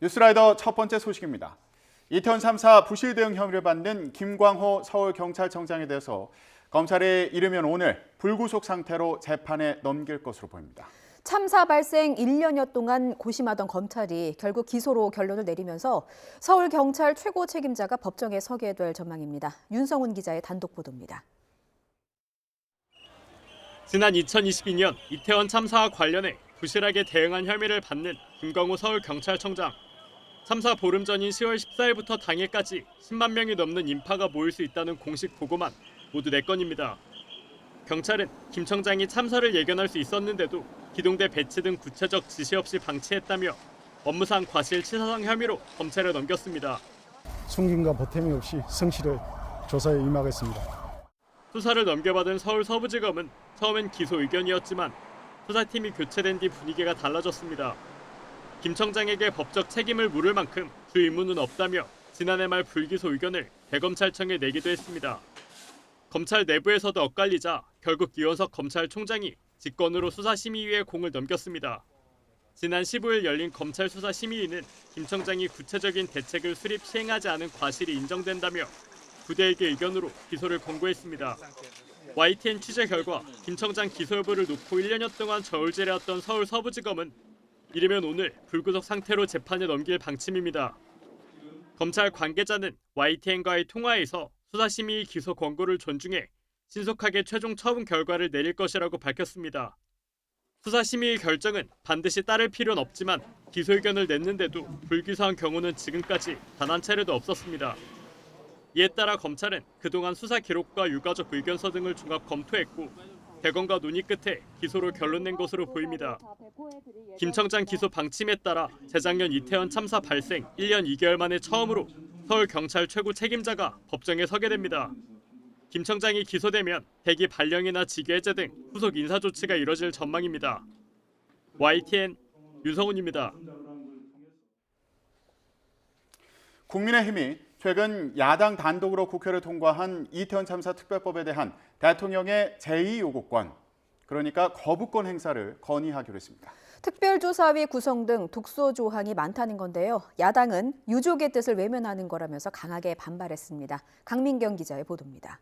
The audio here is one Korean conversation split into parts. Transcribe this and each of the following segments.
뉴스라이더 첫 번째 소식입니다. 이태원 참사 부실 대응 혐의를 받는 김광호 서울경찰청장에 대해서 검찰이 이르면 오늘 불구속 상태로 재판에 넘길 것으로 보입니다. 참사 발생 1년여 동안 고심하던 검찰이 결국 기소로 결론을 내리면서 서울경찰 최고 책임자가 법정에 서게 될 전망입니다. 윤성훈 기자의 단독 보도입니다. 지난 2022년 이태원 참사와 관련해 부실하게 대응한 혐의를 받는 김광호 서울경찰청장. 참사 보름 전인 10월 14일부터 당일까지 10만 명이 넘는 인파가 모일 수 있다는 공식 보고만 모두 4건입니다. 경찰은 김 청장이 참사를 예견할 수 있었는데도 기동대 배치 등 구체적 지시 없이 방치했다며 업무상 과실치사상 혐의로 검찰에 넘겼습니다. 숨김과 보탬이 없이 성실히 조사에 임하겠습니다. 수사를 넘겨받은 서울 서부지검은 처음엔 기소 의견이었지만 수사팀이 교체된 뒤 분위기가 달라졌습니다. 김 청장에게 법적 책임을 물을 만큼 주 의무는 없다며 지난해 말 불기소 의견을 대검찰청에 내기도 했습니다. 검찰 내부에서도 엇갈리자 결국 이원석 검찰총장이 직권으로 수사심의위에 공을 넘겼습니다. 지난 15일 열린 검찰 수사심의위는 김 청장이 구체적인 대책을 수립 시행하지 않은 과실이 인정된다며 부대에게 의견으로 기소를 권고했습니다. YTN 취재 결과 김 청장 기소 여부를 놓고 1년여 동안 저울질해왔던 서울 서부지검은 이르면 오늘 불구속 상태로 재판에 넘길 방침입니다. 검찰 관계자는 YTN과의 통화에서 수사심의위 기소 권고를 존중해 신속하게 최종 처분 결과를 내릴 것이라고 밝혔습니다. 수사심의위 결정은 반드시 따를 필요는 없지만 기소 의견을 냈는데도 불기소한 경우는 지금까지 단 한 차례도 없었습니다. 이에 따라 검찰은 그동안 수사 기록과 유가족 의견서 등을 종합 검토했고 대검과 논의 끝에 기소로 결론 낸 것으로 보입니다. 김 청장 기소 방침에 따라 재작년 이태원 참사 발생 1년 2개월 만에 처음으로 서울경찰 최고 책임자가 법정에 서게 됩니다. 김 청장이 기소되면 대기 발령이나 직위 해제 등 후속 인사 조치가 이뤄질 전망입니다. YTN 윤성훈입니다. 국민의힘이 최근 야당 단독으로 국회를 통과한 이태원 참사 특별법에 대한 대통령의 제2요구권, 그러니까 거부권 행사를 건의하기로 했습니다. 특별조사위 구성 등 독소 조항이 많다는 건데요. 야당은 유족의 뜻을 외면하는 거라면서 강하게 반발했습니다. 강민경 기자의 보도입니다.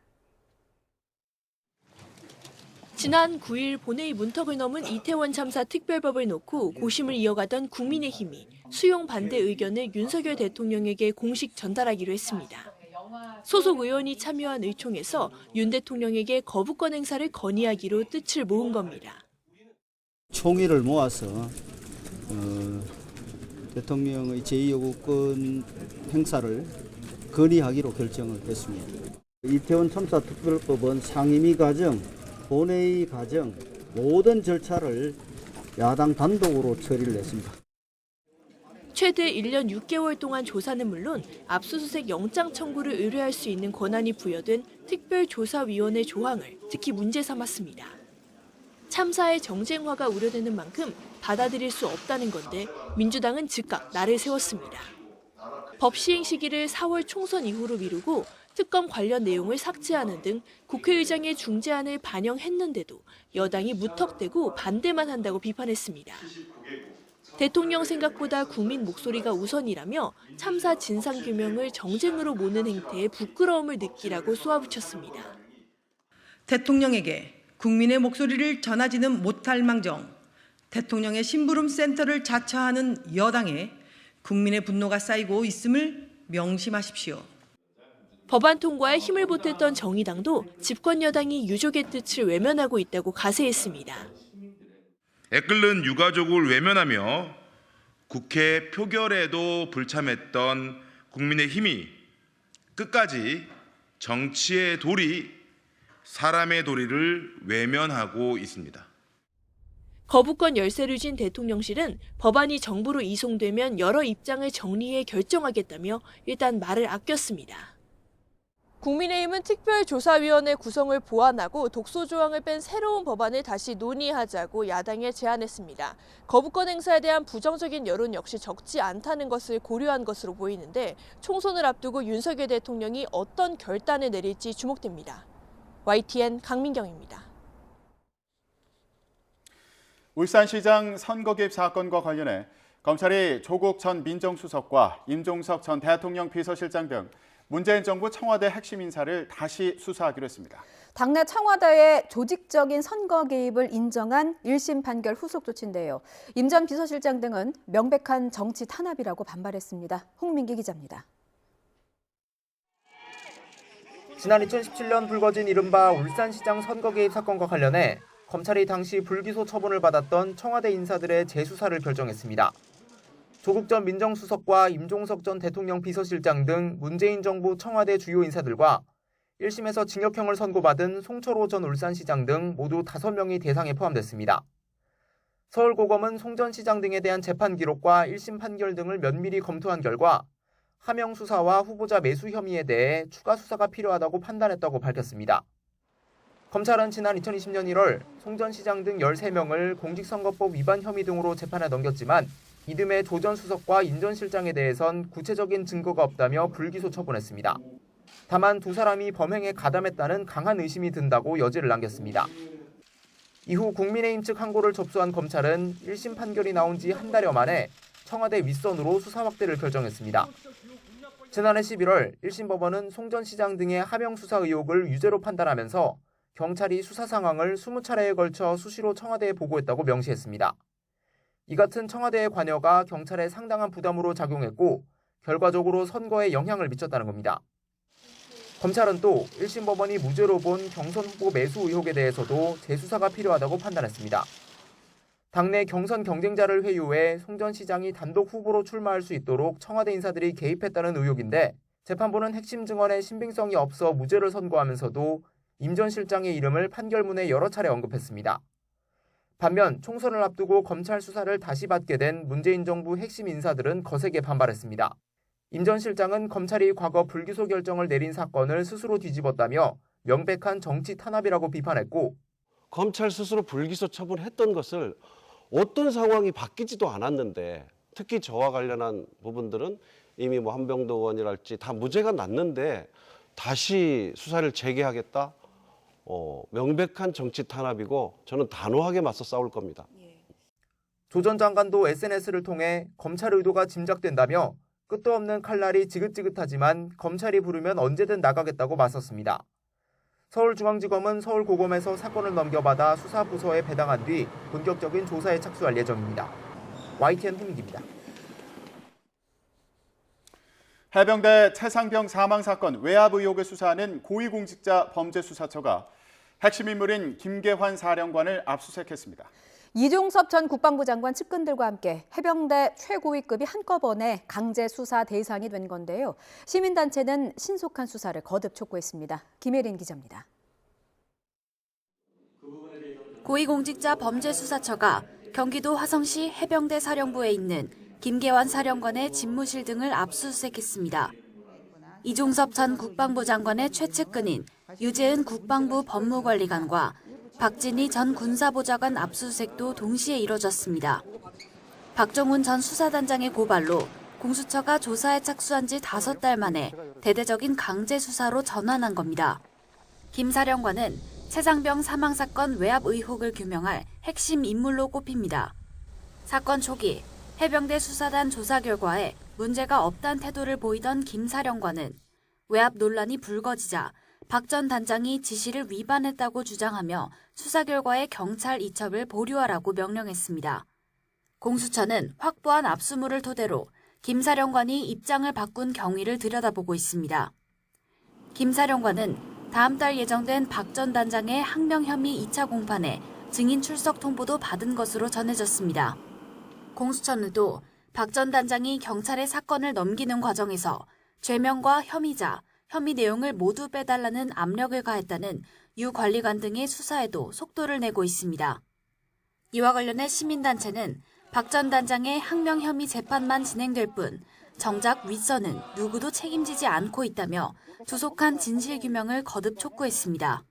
지난 9일 본회의 문턱을 넘은 이태원 참사 특별법을 놓고 고심을 이어가던 국민의힘이 수용 반대 의견을 윤석열 대통령에게 공식 전달하기로 했습니다. 소속 의원이 참여한 의총에서 윤 대통령에게 거부권 행사를 건의하기로 뜻을 모은 겁니다. 총의를 모아서 대통령의 제2요구권 행사를 건의하기로 결정을 했습니다. 이태원 참사 특별법은 상임위 과정, 본회의 과정 모든 절차를 야당 단독으로 처리를 했습니다. 최대 1년 6개월 동안 조사는 물론 압수수색 영장 청구를 의뢰할 수 있는 권한이 부여된 특별조사위원회 조항을 특히 문제 삼았습니다. 참사의 정쟁화가 우려되는 만큼 받아들일 수 없다는 건데 민주당은 즉각 날을 세웠습니다. 법 시행 시기를 4월 총선 이후로 미루고 특검 관련 내용을 삭제하는 등 국회의장의 중재안을 반영했는데도 여당이 무턱대고 반대만 한다고 비판했습니다. 대통령 생각보다 국민 목소리가 우선이라며 참사 진상규명을 정쟁으로 모는 행태에 부끄러움을 느끼라고 쏘아붙였습니다. 대통령에게 국민의 목소리를 전하지는 못할 망정 대통령의 심부름 센터를 자처하는 여당에 국민의 분노가 쌓이고 있음을 명심하십시오. 법안 통과에 힘을 보탰던 정의당도 집권 여당이 유족의 뜻을 외면하고 있다고 가세했습니다. 애끓는 유가족을 외면하며 국회 표결에도 불참했던 국민의힘이 끝까지 정치의 도리, 사람의 도리를 외면하고 있습니다. 거부권 열쇠를 쥔 대통령실은 법안이 정부로 이송되면 여러 입장을 정리해 결정하겠다며 일단 말을 아꼈습니다. 국민의힘은 특별조사위원회 구성을 보완하고 독소 조항을 뺀 새로운 법안을 다시 논의하자고 야당에 제안했습니다. 거부권 행사에 대한 부정적인 여론 역시 적지 않다는 것을 고려한 것으로 보이는데 총선을 앞두고 윤석열 대통령이 어떤 결단을 내릴지 주목됩니다. YTN 강민경입니다. 울산시장 선거 개입 사건과 관련해 검찰이 조국 전 민정수석과 임종석 전 대통령 비서실장 등 문재인 정부 청와대 핵심 인사를 다시 수사하기로 했습니다. 당내 청와대의 조직적인 선거 개입을 인정한 1심 판결 후속 조치인데요. 임 전 비서실장 등은 명백한 정치 탄압이라고 반발했습니다. 홍민기 기자입니다. 지난 2017년 불거진 이른바 울산시장 선거 개입 사건과 관련해 검찰이 당시 불기소 처분을 받았던 청와대 인사들의 재수사를 결정했습니다. 조국 전 민정수석과 임종석 전 대통령 비서실장 등 문재인 정부 청와대 주요 인사들과 1심에서 징역형을 선고받은 송철호 전 울산시장 등 모두 5명이 대상에 포함됐습니다. 서울고검은 송 전 시장 등에 대한 재판 기록과 1심 판결 등을 면밀히 검토한 결과 하명 수사와 후보자 매수 혐의에 대해 추가 수사가 필요하다고 판단했다고 밝혔습니다. 검찰은 지난 2020년 1월 송 전 시장 등 13명을 공직선거법 위반 혐의 등으로 재판에 넘겼지만 이듬해 조 전 수석과 임 전 실장에 대해선 구체적인 증거가 없다며 불기소 처분했습니다. 다만 두 사람이 범행에 가담했다는 강한 의심이 든다고 여지를 남겼습니다. 이후 국민의힘 측 항고를 접수한 검찰은 1심 판결이 나온 지 한 달여 만에 청와대 윗선으로 수사 확대를 결정했습니다. 지난해 11월 1심 법원은 송 전 시장 등의 하명 수사 의혹을 유죄로 판단하면서 경찰이 수사 상황을 20차례에 걸쳐 수시로 청와대에 보고했다고 명시했습니다. 이 같은 청와대의 관여가 경찰에 상당한 부담으로 작용했고 결과적으로 선거에 영향을 미쳤다는 겁니다. 검찰은 또 1심 법원이 무죄로 본 경선 후보 매수 의혹에 대해서도 재수사가 필요하다고 판단했습니다. 당내 경선 경쟁자를 회유해 송 전 시장이 단독 후보로 출마할 수 있도록 청와대 인사들이 개입했다는 의혹인데 재판부는 핵심 증언에 신빙성이 없어 무죄를 선고하면서도 임 전 실장의 이름을 판결문에 여러 차례 언급했습니다. 반면 총선을 앞두고 검찰 수사를 다시 받게 된 문재인 정부 핵심 인사들은 거세게 반발했습니다. 임 전 실장은 검찰이 과거 불기소 결정을 내린 사건을 스스로 뒤집었다며 명백한 정치 탄압이라고 비판했고 검찰 스스로 불기소 처분했던 것을 어떤 상황이 바뀌지도 않았는데 특히 저와 관련한 부분들은 이미 한병도 의원이랄지 다 무죄가 났는데 다시 수사를 재개하겠다? 명백한 정치 탄압이고 저는 단호하게 맞서 싸울 겁니다. 조 전 장관도 SNS를 통해 검찰 의도가 짐작된다며 끝도 없는 칼날이 지긋지긋하지만 검찰이 부르면 언제든 나가겠다고 맞섰습니다. 서울중앙지검은 서울고검에서 사건을 넘겨받아 수사부서에 배당한 뒤 본격적인 조사에 착수할 예정입니다. YTN 홍민기입니다. 해병대 최상병 사망 사건 외압 의혹을 수사하는 고위공직자 범죄수사처가 핵심 인물인 김계환 사령관을 압수수색했습니다. 이종섭 전 국방부 장관 측근들과 함께 해병대 최고위급이 한꺼번에 강제 수사 대상이 된 건데요. 시민단체는 신속한 수사를 거듭 촉구했습니다. 김혜린 기자입니다. 고위공직자 범죄수사처가 경기도 화성시 해병대 사령부에 있는 김계환 사령관의 집무실 등을 압수수색했습니다. 이종섭 전 국방부 장관의 최측근인 유재은 국방부 법무관리관과 박진희 전 군사보좌관 압수수색도 동시에 이뤄졌습니다. 박정훈 전 수사단장의 고발로 공수처가 조사에 착수한 지 5달 만에 대대적인 강제 수사로 전환한 겁니다. 김 사령관은 최상병 사망 사건 외압 의혹을 규명할 핵심 인물로 꼽힙니다. 사건 초기 해병대 수사단 조사 결과에 문제가 없다는 태도를 보이던 김 사령관은 외압 논란이 불거지자 박 전 단장이 지시를 위반했다고 주장하며 수사 결과에 경찰 이첩을 보류하라고 명령했습니다. 공수처는 확보한 압수물을 토대로 김 사령관이 입장을 바꾼 경위를 들여다보고 있습니다. 김 사령관은 다음 달 예정된 박 전 단장의 항명 혐의 2차 공판에 증인 출석 통보도 받은 것으로 전해졌습니다. 공수처는 또 박 전 단장이 경찰에 사건을 넘기는 과정에서 죄명과 혐의자, 혐의 내용을 모두 빼달라는 압력을 가했다는 유 관리관 등의 수사에도 속도를 내고 있습니다. 이와 관련해 시민단체는 박 전 단장의 항명 혐의 재판만 진행될 뿐 정작 윗선은 누구도 책임지지 않고 있다며 조속한 진실규명을 거듭 촉구했습니다.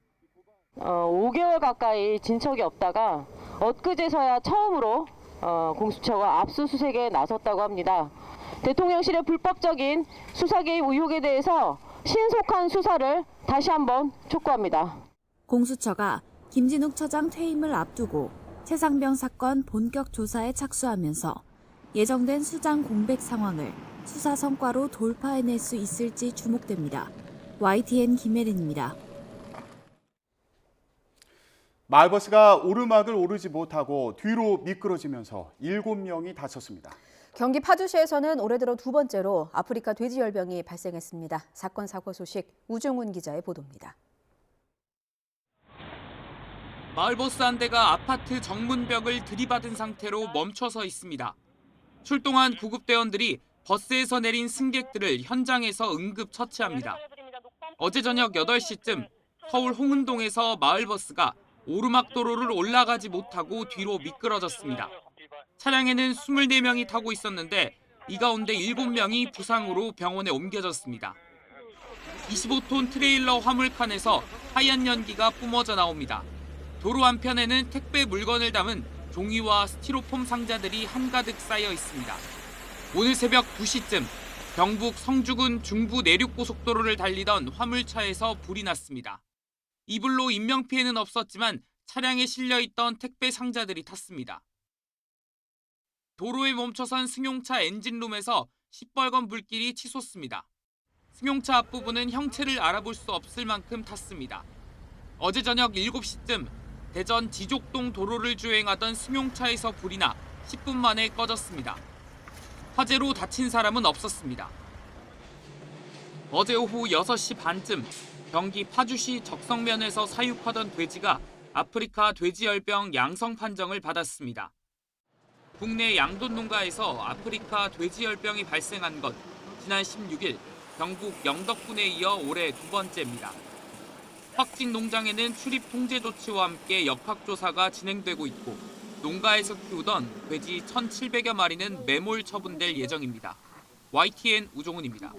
5개월 가까이 진척이 없다가 엊그제서야 처음으로 공수처가 압수수색에 나섰다고 합니다. 대통령실의 불법적인 수사 개입 의혹에 대해서 신속한 수사를 다시 한번 촉구합니다. 공수처가 김진욱 처장 퇴임을 앞두고 최상병 사건 본격 조사에 착수하면서 예정된 수장 공백 상황을 수사 성과로 돌파해낼 수 있을지 주목됩니다. YTN 김혜린입니다. 마을버스가 오르막을 오르지 못하고 뒤로 미끄러지면서 7명이 다쳤습니다. 경기 파주시에서는 올해 들어 두 번째로 아프리카 돼지열병이 발생했습니다. 사건 사고 소식 우종훈 기자의 보도입니다. 마을버스 한 대가 아파트 정문벽을 들이받은 상태로 멈춰서 있습니다. 출동한 구급대원들이 버스에서 내린 승객들을 현장에서 응급 처치합니다. 어제 저녁 8시쯤 서울 홍은동에서 마을버스가 오르막도로를 올라가지 못하고 뒤로 미끄러졌습니다. 차량에는 24명이 타고 있었는데 이 가운데 7명이 부상으로 병원에 옮겨졌습니다. 25톤 트레일러 화물칸에서 하얀 연기가 뿜어져 나옵니다. 도로 한편에는 택배 물건을 담은 종이와 스티로폼 상자들이 한가득 쌓여 있습니다. 오늘 새벽 2시쯤 경북 성주군 중부 내륙고속도로를 달리던 화물차에서 불이 났습니다. 이 불로 인명피해는 없었지만 차량에 실려있던 택배 상자들이 탔습니다. 도로에 멈춰선 승용차 엔진룸에서 시뻘건 불길이 치솟습니다. 승용차 앞부분은 형체를 알아볼 수 없을 만큼 탔습니다. 어제 저녁 7시쯤 대전 지족동 도로를 주행하던 승용차에서 불이 나 10분 만에 꺼졌습니다. 화재로 다친 사람은 없었습니다. 어제 오후 6시 반쯤 경기 파주시 적성면에서 사육하던 돼지가 아프리카 돼지열병 양성 판정을 받았습니다. 국내 양돈 농가에서 아프리카 돼지열병이 발생한 건 지난 16일 경북 영덕군에 이어 올해 두 번째입니다. 확진 농장에는 출입 통제 조치와 함께 역학조사가 진행되고 있고 농가에서 키우던 돼지 1,700여 마리는 매몰 처분될 예정입니다. YTN 우종훈입니다.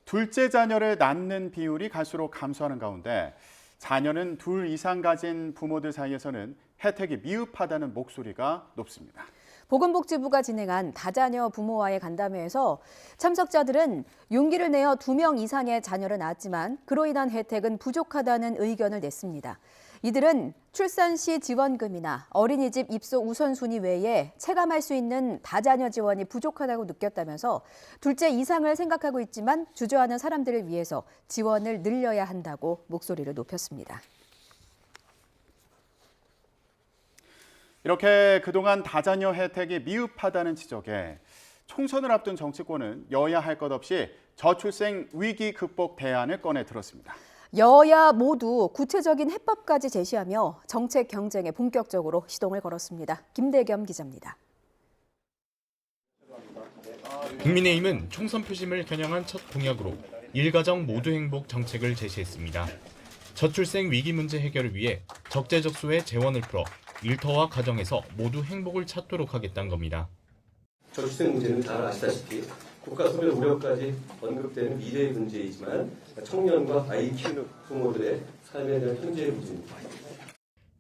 둘째 자녀를 낳는 비율이 갈수록 감소하는 가운데 자녀는 둘 이상 가진 부모들 사이에서는 혜택이 미흡하다는 목소리가 높습니다. 보건복지부가 진행한 다자녀 부모와의 간담회에서 참석자들은 용기를 내어 2명 이상의 자녀를 낳았지만 그로 인한 혜택은 부족하다는 의견을 냈습니다. 이들은 출산 시 지원금이나 어린이집 입소 우선순위 외에 체감할 수 있는 다자녀 지원이 부족하다고 느꼈다면서 둘째 이상을 생각하고 있지만 주저하는 사람들을 위해서 지원을 늘려야 한다고 목소리를 높였습니다. 이렇게 그동안 다자녀 혜택이 미흡하다는 지적에 총선을 앞둔 정치권은 여야 할 것 없이 저출생 위기 극복 대안을 꺼내 들었습니다. 여야 모두 구체적인 해법까지 제시하며 정책 경쟁에 본격적으로 시동을 걸었습니다. 김대겸 기자입니다. 국민의힘은 총선 표심을 겨냥한 첫 공약으로 일가정 모두 행복 정책을 제시했습니다. 저출생 위기 문제 해결을 위해 적재적소에 재원을 풀어 일터와 가정에서 모두 행복을 찾도록 하겠다는 겁니다. 저출생 문제는 잘 아시다시피 국가 소멸 우려까지 언급되는 미래의 문제이지만 청년과 아이 키우는 부모들의 삶에 대한 현재의 문제입니다.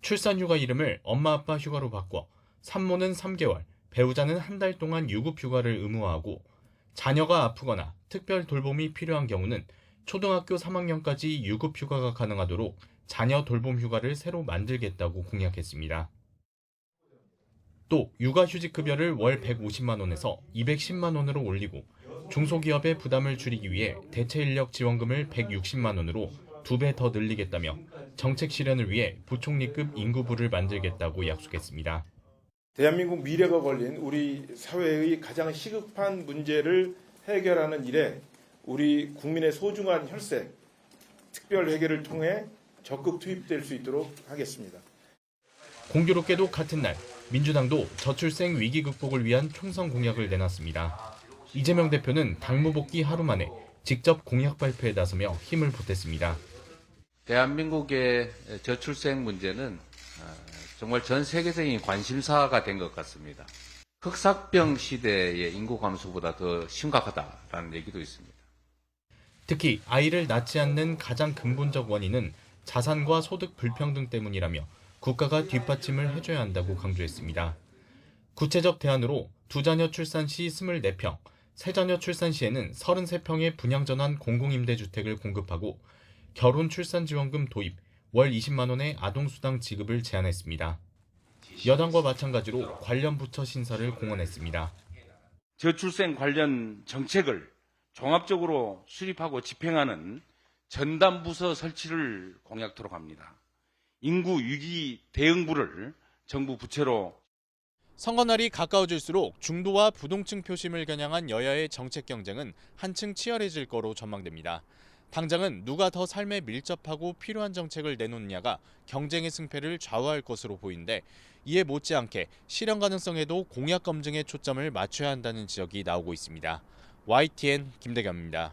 출산휴가 이름을 엄마 아빠 휴가로 바꿔 산모는 3개월, 배우자는 한 달 동안 유급휴가를 의무화하고 자녀가 아프거나 특별 돌봄이 필요한 경우는 초등학교 3학년까지 유급휴가가 가능하도록 자녀 돌봄 휴가를 새로 만들겠다고 공약했습니다. 또 육아휴직급여를 월 150만 원에서 210만 원으로 올리고 중소기업의 부담을 줄이기 위해 대체인력 지원금을 160만 원으로 2배 더 늘리겠다며 정책 실현을 위해 부총리급 인구부를 만들겠다고 약속했습니다. 대한민국 미래가 걸린 우리 사회의 가장 시급한 문제를 해결하는 일에 우리 국민의 소중한 혈세, 특별 회계를 통해 적극 투입될 수 있도록 하겠습니다. 공교롭게도 같은 날 민주당도 저출생 위기 극복을 위한 총선 공약을 내놨습니다. 이재명 대표는 당무 복귀 하루 만에 직접 공약 발표에 나서며 힘을 보탰습니다. 대한민국의 저출생 문제는 정말 전 세계적인 관심사가 된 것 같습니다. 흑사병 시대의 인구 감소보다 더 심각하다라는 얘기도 있습니다. 특히 아이를 낳지 않는 가장 근본적 원인은 자산과 소득 불평등 때문이라며 국가가 뒷받침을 해줘야 한다고 강조했습니다. 구체적 대안으로 2자녀 출산 시 24평, 3자녀 출산 시에는 33평의 분양전환 공공임대주택을 공급하고 결혼 출산 지원금 도입, 월 20만 원의 아동수당 지급을 제안했습니다. 여당과 마찬가지로 관련 부처 신설을 공언했습니다. 저출생 관련 정책을 종합적으로 수립하고 집행하는 전담부서 설치를 공약토록 합니다. 인구 위기 대응부를 정부 부처로. 선거날이 가까워질수록 중도와 부동층 표심을 겨냥한 여야의 정책 경쟁은 한층 치열해질 거로 전망됩니다. 당장은 누가 더 삶에 밀접하고 필요한 정책을 내놓느냐가 경쟁의 승패를 좌우할 것으로 보이는데, 이에 못지않게 실현 가능성에도 공약 검증에 초점을 맞춰야 한다는 지적이 나오고 있습니다. YTN 김대겸입니다.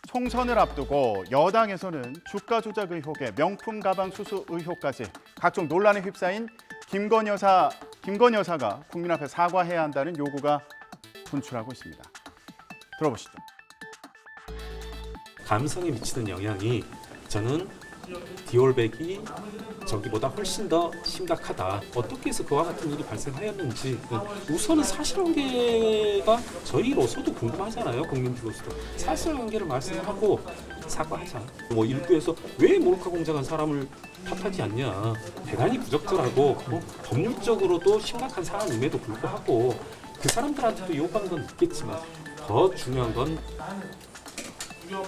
총선을 앞두고 여당에서는 주가 조작 의혹에 명품 가방 수수 의혹까지 각종 논란에 휩싸인 김건희 여사가 국민 앞에 사과해야 한다는 요구가 분출하고 있습니다. 들어보시죠. 감성에 미치는 영향이 저는 디올백이 저기보다 훨씬 더 심각하다. 어떻게 해서 그와 같은 일이 발생하였는지 우선은 사실관계가 저희로서도 궁금하잖아요. 국민들로서도. 사실관계를 말씀하고 사과하자. 뭐 일부에서 왜 몰카 공작한 사람을 탓하지 않냐. 대단히 부적절하고 법률적으로도 심각한 사안임에도 불구하고 그 사람들한테도 요구하는 건 있겠지만 더 중요한 건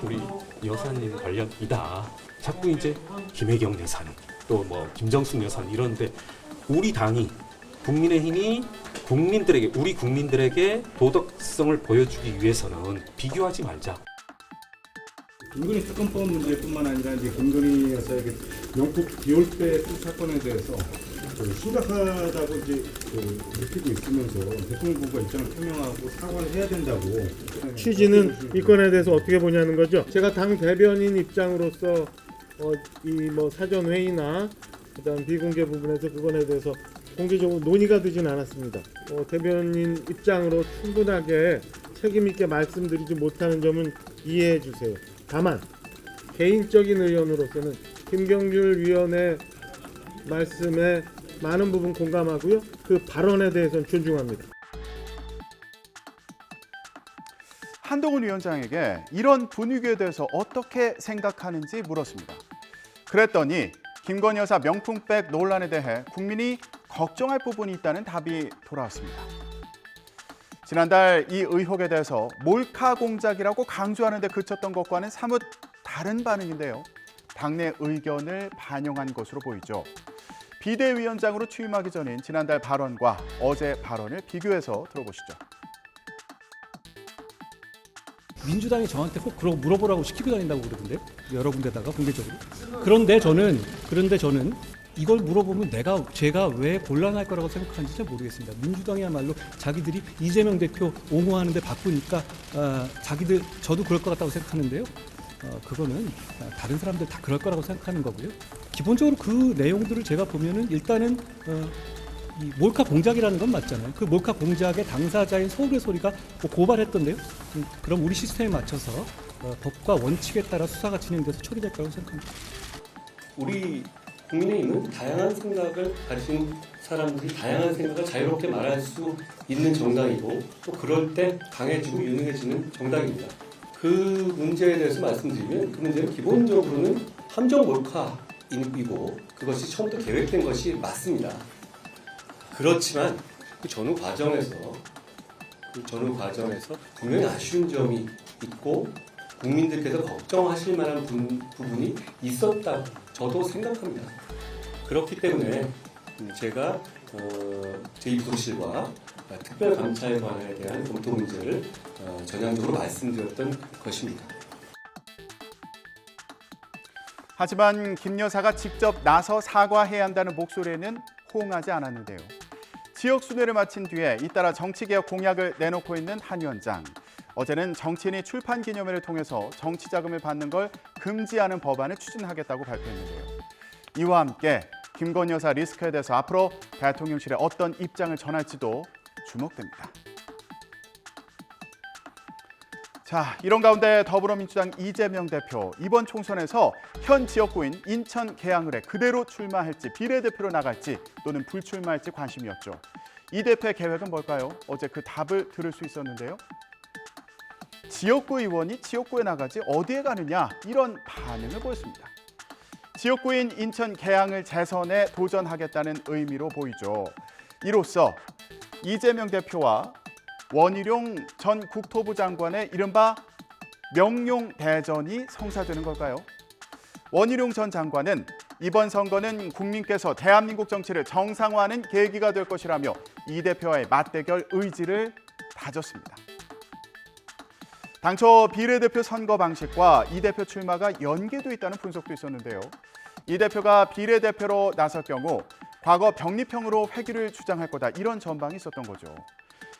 우리 여사님 관련이다. 자꾸 이제 김혜경 여사님 또 뭐 김정숙 여사님 이런데 우리 당이 국민의힘이 우리 국민들에게 도덕성을 보여주기 위해서는 비교하지 말자. 김건희 특검법 문제뿐만 아니라 이제 김건희 여사에게 명품 디올백 사건에 대해서 심각하다고 이제 느끼고 있으면서 대통령 부부가 입장을 표명하고 사과를 해야 된다고. 취지는 이 건에 대해서 어떻게 보냐는 거죠. 제가 당 대변인 입장으로서 이 뭐 사전 회의나 그다음 비공개 부분에서 그건에 대해서 공개적으로 논의가 되진 않았습니다. 대변인 입장으로 충분하게 책임 있게 말씀드리지 못하는 점은 이해해 주세요. 다만 개인적인 의견으로서는 김경률 위원의 말씀에 많은 부분 공감하고요. 그 발언에 대해서는 존중합니다. 한동훈 위원장에게 이런 분위기에 대해서 어떻게 생각하는지 물었습니다. 그랬더니 김건희 여사 명품백 논란에 대해 국민이 걱정할 부분이 있다는 답이 돌아왔습니다. 지난달 이 의혹에 대해서 몰카 공작이라고 강조하는 데 그쳤던 것과는 사뭇 다른 반응인데요. 당내 의견을 반영한 것으로 보이죠. 비대위원장으로 취임하기 전인 지난달 발언과 어제 발언을 비교해서 들어보시죠. 민주당이 저한테 꼭 그러고 물어보라고 시키고 다닌다고 그러던데 여러 군데다가 공개적으로. 그런데 저는 이걸 물어보면 제가 왜 곤란할 거라고 생각하는지 잘 모르겠습니다. 민주당이야말로 자기들이 이재명 대표 옹호하는데 바쁘니까 저도 그럴 것 같다고 생각하는데요. 그거는 다른 사람들 다 그럴 거라고 생각하는 거고요. 기본적으로 그 내용들을 제가 보면은 일단은 이 몰카 공작이라는 건 맞잖아요. 그 몰카 공작의 당사자인 서울의 소리가 고발했던데요. 그럼 우리 시스템에 맞춰서 법과 원칙에 따라 수사가 진행돼서 처리될 거라고 생각합니다. 우리 국민의힘은 다양한 생각을 가진 사람들이 다양한 생각을 자유롭게 말할 수 있는 정당이고 또 그럴 때 강해지고 유능해지는 정당입니다. 그 문제에 대해서 말씀드리면 그 문제는 기본적으로는 함정 몰카이고 그것이 처음부터 계획된 것이 맞습니다. 그렇지만 그 전후 과정에서 분명히 아쉬운 점이 있고 국민들께서 걱정하실 만한 부분이 있었다고 저도 생각합니다. 그렇기 때문에 제가 제2부속실과 특별감찰관에 대한 검토 문제를 전향적으로 말씀드렸던 것입니다. 하지만 김 여사가 직접 나서 사과해야 한다는 목소리에는 호응하지 않았는데요. 지역 순회를 마친 뒤에 잇따라 정치개혁 공약을 내놓고 있는 한 위원장. 어제는 정치인이 출판 기념회를 통해서 정치 자금을 받는 걸 금지하는 법안을 추진하겠다고 발표했는데요. 이와 함께 김건희 여사 리스크에 대해서 앞으로 대통령실에 어떤 입장을 전할지도 주목됩니다. 자, 이런 가운데 더불어민주당 이재명 대표 이번 총선에서 현 지역구인 인천 계양을에 그대로 출마할지 비례대표로 나갈지 또는 불출마할지 관심이었죠. 이 대표의 계획은 뭘까요? 어제 그 답을 들을 수 있었는데요. 지역구 의원이 지역구에 나가지 어디에 가느냐 이런 반응을 보였습니다. 지역구인 인천 계양을 재선에 도전하겠다는 의미로 보이죠. 이로써 이재명 대표와 원희룡 전 국토부 장관의 이른바 명룡대전이 성사되는 걸까요? 원희룡 전 장관은 이번 선거는 국민께서 대한민국 정치를 정상화하는 계기가 될 것이라며 이 대표와의 맞대결 의지를 다졌습니다. 당초 비례대표 선거 방식과 이 대표 출마가 연계돼 있다는 분석도 있었는데요. 이 대표가 비례대표로 나설 경우 과거 병립형으로 회귀를 주장할 거다 이런 전망이 있었던 거죠.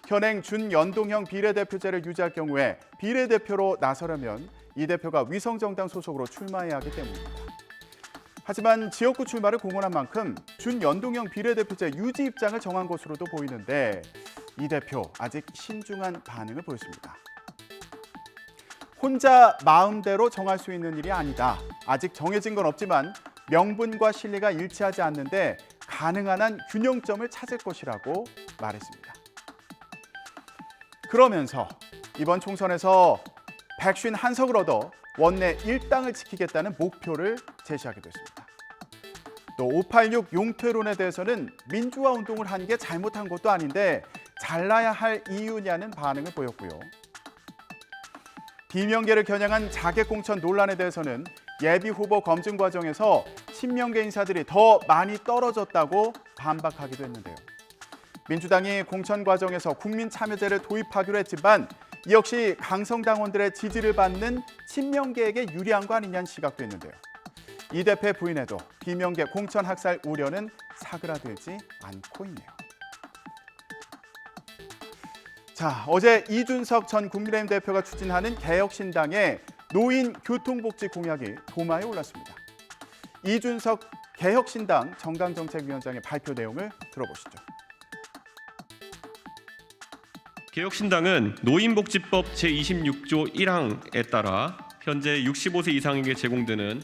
현행 준연동형 비례대표제를 유지할 경우에 비례대표로 나서려면 이 대표가 위성정당 소속으로 출마해야 하기 때문입니다. 하지만 지역구 출마를 공언한 만큼 준연동형 비례대표제 유지 입장을 정한 것으로도 보이는데 이 대표 아직 신중한 반응을 보였습니다. 혼자 마음대로 정할 수 있는 일이 아니다. 아직 정해진 건 없지만 명분과 실리가 일치하지 않는데 가능한 한 균형점을 찾을 것이라고 말했습니다. 그러면서 이번 총선에서 151석을 얻어 원내 1당을 지키겠다는 목표를 제시하기도 했습니다. 또 586 용퇴론에 대해서는 민주화 운동을 한 게 잘못한 것도 아닌데 잘라야 할 이유냐는 반응을 보였고요. 비명계를 겨냥한 자객공천 논란에 대해서는 예비후보 검증 과정에서 친명계 인사들이 더 많이 떨어졌다고 반박하기도 했는데요. 민주당이 공천 과정에서 국민참여제를 도입하기로 했지만 이 역시 강성당원들의 지지를 받는 친명계에게 유리한 거 아니냐는 시각도 있는데요. 이 대표의 부인에도 비명계 공천 학살 우려는 사그라들지 않고 있네요. 자, 어제 이준석 전 국민의힘 대표가 추진하는 개혁신당의 노인 교통복지 공약이 도마에 올랐습니다. 이준석 개혁신당 정강정책위원장의 발표 내용을 들어보시죠. 개혁신당은 노인복지법 제26조 1항에 따라 현재 65세 이상에게 제공되는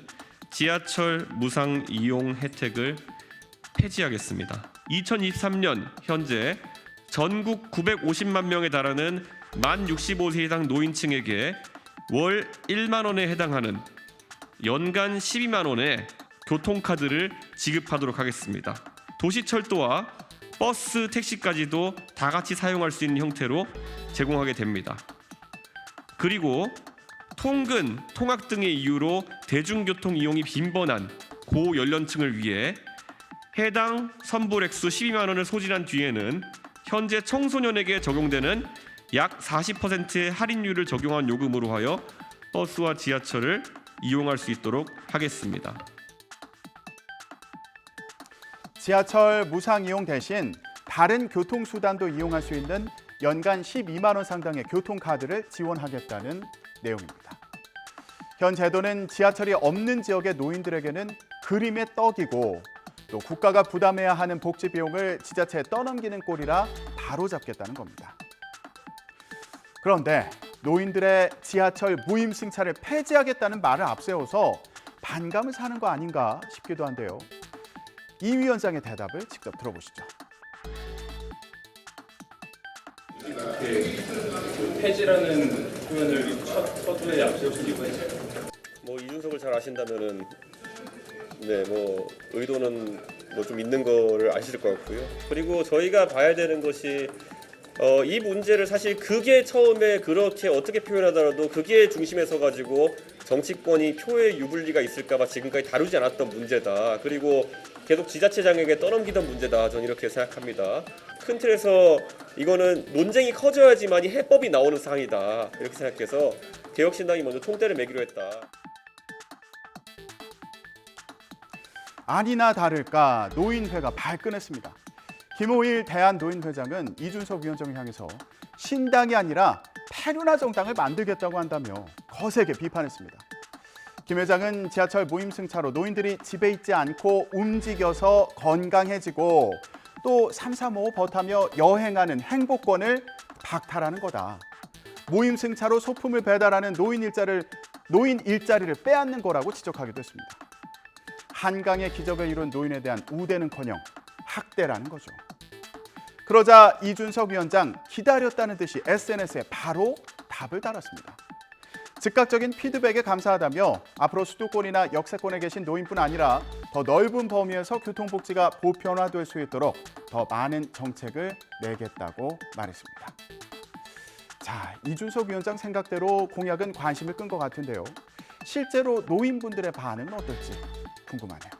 지하철 무상 이용 혜택을 폐지하겠습니다. 2023년 현재 전국 950만 명에 달하는 만 65세 이상 노인층에게 월 1만 원에 해당하는 연간 12만 원의 교통카드를 지급하도록 하겠습니다. 도시철도와 버스, 택시까지도 다 같이 사용할 수 있는 형태로 제공하게 됩니다. 그리고 통근, 통학 등의 이유로 대중교통 이용이 빈번한 고연령층을 위해 해당 선불액수 12만 원을 소진한 뒤에는 현재 청소년에게 적용되는 약 40%의 할인율을 적용한 요금으로 하여 버스와 지하철을 이용할 수 있도록 하겠습니다. 지하철 무상 이용 대신 다른 교통수단도 이용할 수 있는 연간 12만 원 상당의 교통카드를 지원하겠다는 내용입니다. 현 제도는 지하철이 없는 지역의 노인들에게는 그림의 떡이고 또 국가가 부담해야 하는 복지 비용을 지자체에 떠넘기는 꼴이라 바로잡겠다는 겁니다. 그런데 노인들의 지하철 무임승차를 폐지하겠다는 말을 앞세워서 반감을 사는 거 아닌가 싶기도 한데요. 이 위원장의 대답을 직접 들어보시죠. 폐지라는 표현을 첫 서두에 앞세우신 이유가 있어요? 뭐 이준석을 잘 아신다면은 뭐 의도는 뭐 좀 있는 거를 아실 것 같고요. 그리고 저희가 봐야 되는 것이 이 문제를 사실 그게 처음에 그렇게 어떻게 표현하더라도 그게 중심에 서가지고 정치권이 표의 유불리가 있을까봐 지금까지 다루지 않았던 문제다. 그리고 계속 지자체장에게 떠넘기던 문제다. 저는 이렇게 생각합니다. 큰 틀에서 이거는 논쟁이 커져야지만이 해법이 나오는 사항이다. 이렇게 생각해서 개혁신당이 먼저 총대를 매기로 했다. 아니나 다를까 노인회가 발끈했습니다. 김호일 대한노인회장은 이준석 위원장을 향해서 신당이 아니라 페루나 정당을 만들겠다고 한다며 거세게 비판했습니다. 김 회장은 지하철 무임승차로 노인들이 집에 있지 않고 움직여서 건강해지고 또 3, 4, 5 버타며 여행하는 행복권을 박탈하는 거다. 모임 승차로 소품을 배달하는 노인 일자리를 빼앗는 거라고 지적하기도 했습니다. 한강의 기적을 이룬 노인에 대한 우대는커녕 학대라는 거죠. 그러자 이준석 위원장 기다렸다는 듯이 SNS에 바로 답을 달았습니다. 즉각적인 피드백에 감사하다며 앞으로 수도권이나 역세권에 계신 노인뿐 아니라 더 넓은 범위에서 교통복지가 보편화될 수 있도록 더 많은 정책을 내겠다고 말했습니다. 자, 이준석 위원장 생각대로 공약은 관심을 끈 것 같은데요. 실제로 노인분들의 반응은 어떨지 궁금하네요.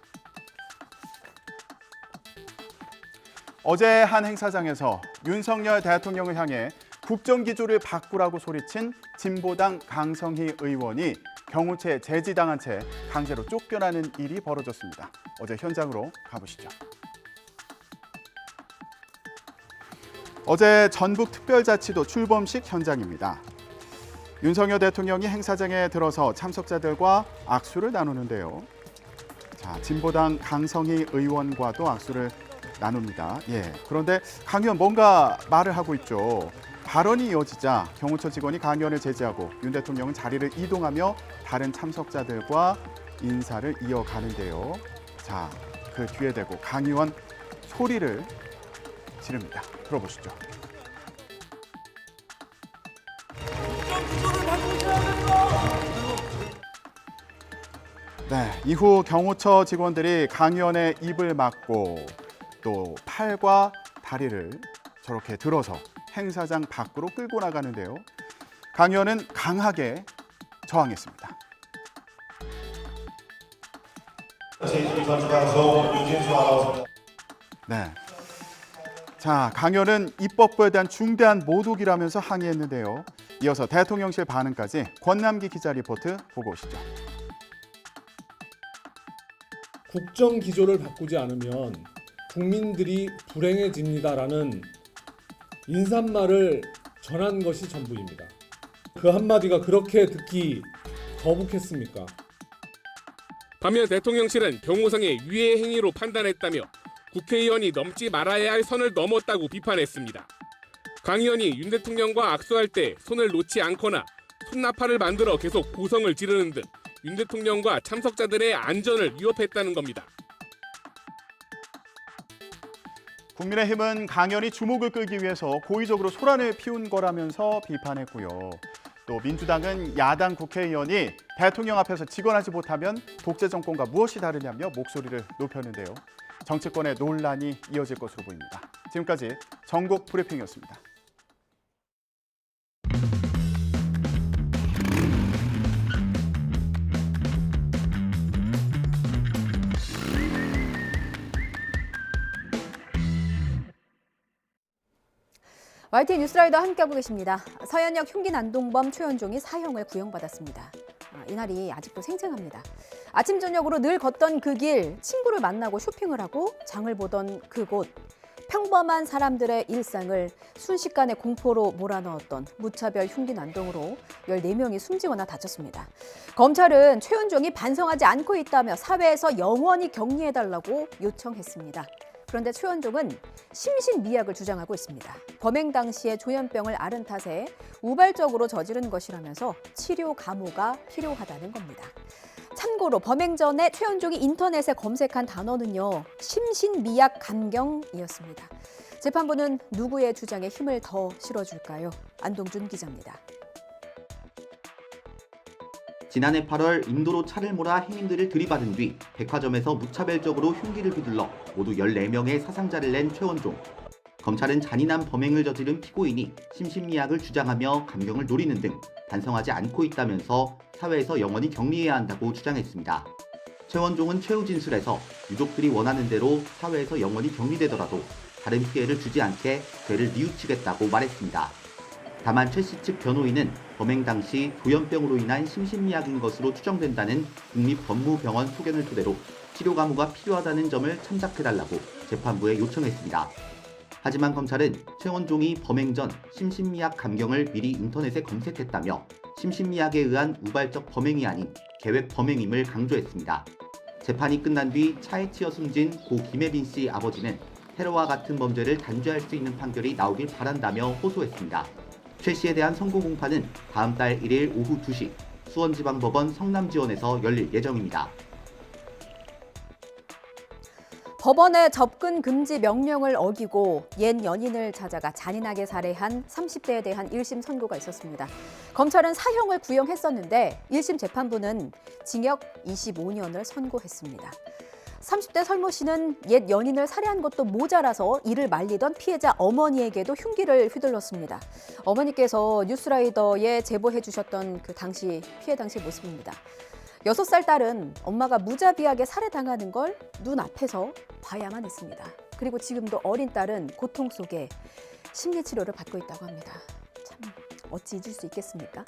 어제 한 행사장에서 윤석열 대통령을 향해 국정기조를 바꾸라고 소리친 진보당 강성희 의원이 경호처에 제지당한 채 강제로 쫓겨나는 일이 벌어졌습니다. 어제 현장으로 가보시죠. 어제 전북특별자치도 출범식 현장입니다. 윤석열 대통령이 행사장에 들어서 참석자들과 악수를 나누는데요. 자, 진보당 강성희 의원과도 악수를 나눕니다. 그런데 강 의원 뭔가 말을 하고 있죠. 발언이 이어지자 경호처 직원이 강 의원을 제지하고 윤 대통령은 자리를 이동하며 다른 참석자들과 인사를 이어가는데요. 자, 그 뒤에 대고 강 의원 소리를 지릅니다. 들어보시죠. 이후 경호처 직원들이 강 의원의 입을 막고 또 팔과 다리를 저렇게 들어서 행사장 밖으로 끌고 나가는데요. 강 의원은 강하게 저항했습니다. 자, 강 의원은 입법부에 대한 중대한 모독이라면서 항의했는데요. 이어서 대통령실 반응까지 권남기 기자 리포트 보고 오시죠. 국정 기조를 바꾸지 않으면 국민들이 불행해집니다라는 인사말을 전한 것이 전부입니다. 그 한마디가 그렇게 듣기 거북했습니까? 반면 대통령실은 경호성의 위해 행위로 판단했다며 국회의원이 넘지 말아야 할 선을 넘었다고 비판했습니다. 강 의원이 윤 대통령과 악수할 때 손을 놓지 않거나 손나팔을 만들어 계속 고성을 지르는 등 윤 대통령과 참석자들의 안전을 위협했다는 겁니다. 국민의힘은 강 의원이 주목을 끌기 위해서 고의적으로 소란을 피운 거라면서 비판했고요. 또 민주당은 야당 국회의원이 대통령 앞에서 직언하지 못하면 독재 정권과 무엇이 다르냐며 목소리를 높였는데요. 정치권의 논란이 이어질 것으로 보입니다. 지금까지 전국 브리핑이었습니다. YTN 뉴스라이더 함께하고 계십니다. 서현역 흉기 난동범 최원종이 사형을 구형받았습니다. 이날이 아직도 생생합니다. 아침 저녁으로 늘 걷던 그 길, 친구를 만나고 쇼핑을 하고 장을 보던 그곳, 평범한 사람들의 일상을 순식간에 공포로 몰아넣었던 무차별 흉기 난동으로 14명이 숨지거나 다쳤습니다. 검찰은 최원종이 반성하지 않고 있다며 사회에서 영원히 격리해달라고 요청했습니다. 그런데 최원종은 심신미약을 주장하고 있습니다. 범행 당시에 조현병을 앓은 탓에 우발적으로 저지른 것이라면서 치료 감호가 필요하다는 겁니다. 참고로 범행 전에 최원종이 인터넷에 검색한 단어는요, 심신미약 감경이었습니다. 재판부는 누구의 주장에 힘을 더 실어줄까요? 안동준 기자입니다. 지난해 8월 인도로 차를 몰아 행인들을 들이받은 뒤 백화점에서 무차별적으로 흉기를 휘둘러 모두 14명의 사상자를 낸 최원종. 검찰은 잔인한 범행을 저지른 피고인이 심신미약을 주장하며 감경을 노리는 등 반성하지 않고 있다면서 사회에서 영원히 격리해야 한다고 주장했습니다. 최원종은 최후 진술에서 유족들이 원하는 대로 사회에서 영원히 격리되더라도 다른 피해를 주지 않게 죄를 뉘우치겠다고 말했습니다. 다만 최 씨 측 변호인은 범행 당시 조현병으로 인한 심신미약인 것으로 추정된다는 국립법무병원 소견을 토대로 치료 감호가 필요하다는 점을 참작해달라고 재판부에 요청했습니다. 하지만 검찰은 최원종이 범행 전 심신미약 감경을 미리 인터넷에 검색했다며 심신미약에 의한 우발적 범행이 아닌 계획 범행임을 강조했습니다. 재판이 끝난 뒤 차에 치여 숨진 고 김혜빈 씨 아버지는 테러와 같은 범죄를 단죄할 수 있는 판결이 나오길 바란다며 호소했습니다. 최 씨에 대한 선고 공판은 다음 달 1일 오후 2시 수원지방법원 성남지원에서 열릴 예정입니다. 법원의 접근 금지 명령을 어기고 옛 연인을 찾아가 잔인하게 살해한 30대에 대한 1심 선고가 있었습니다. 검찰은 사형을 구형했었는데 1심 재판부는 징역 25년을 선고했습니다. 30대 설모 씨는 옛 연인을 살해한 것도 모자라서 이를 말리던 피해자 어머니에게도 흉기를 휘둘렀습니다. 어머니께서 뉴스라이더에 제보해 주셨던 그 피해 당시 모습입니다. 6살 딸은 엄마가 무자비하게 살해당하는 걸 눈앞에서 봐야만 했습니다. 그리고 지금도 어린 딸은 고통 속에 심리치료를 받고 있다고 합니다. 참 어찌 잊을 수 있겠습니까?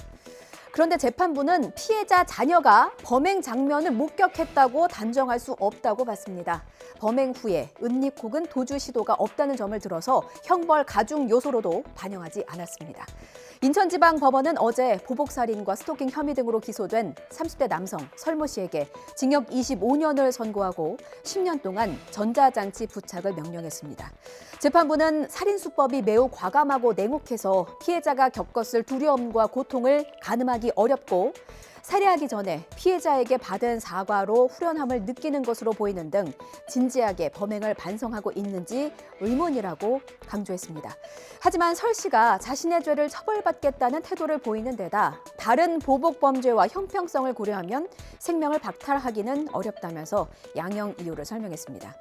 그런데 재판부는 피해자 자녀가 범행 장면을 목격했다고 단정할 수 없다고 봤습니다. 범행 후에 은닉 혹은 도주 시도가 없다는 점을 들어서 형벌 가중 요소로도 반영하지 않았습니다. 인천지방법원은 어제 보복살인과 스토킹 혐의 등으로 기소된 30대 남성 설모 씨에게 징역 25년을 선고하고 10년 동안 전자장치 부착을 명령했습니다. 재판부는 살인수법이 매우 과감하고 냉혹해서 피해자가 겪었을 두려움과 고통을 가늠하기 어렵고 살해하기 전에 피해자에게 받은 사과로 후련함을 느끼는 것으로 보이는 등 진지하게 범행을 반성하고 있는지 의문이라고 강조했습니다. 하지만 설 씨가 자신의 죄를 처벌받겠다는 태도를 보이는 데다 다른 보복 범죄와 형평성을 고려하면 생명을 박탈하기는 어렵다면서 양형 이유를 설명했습니다.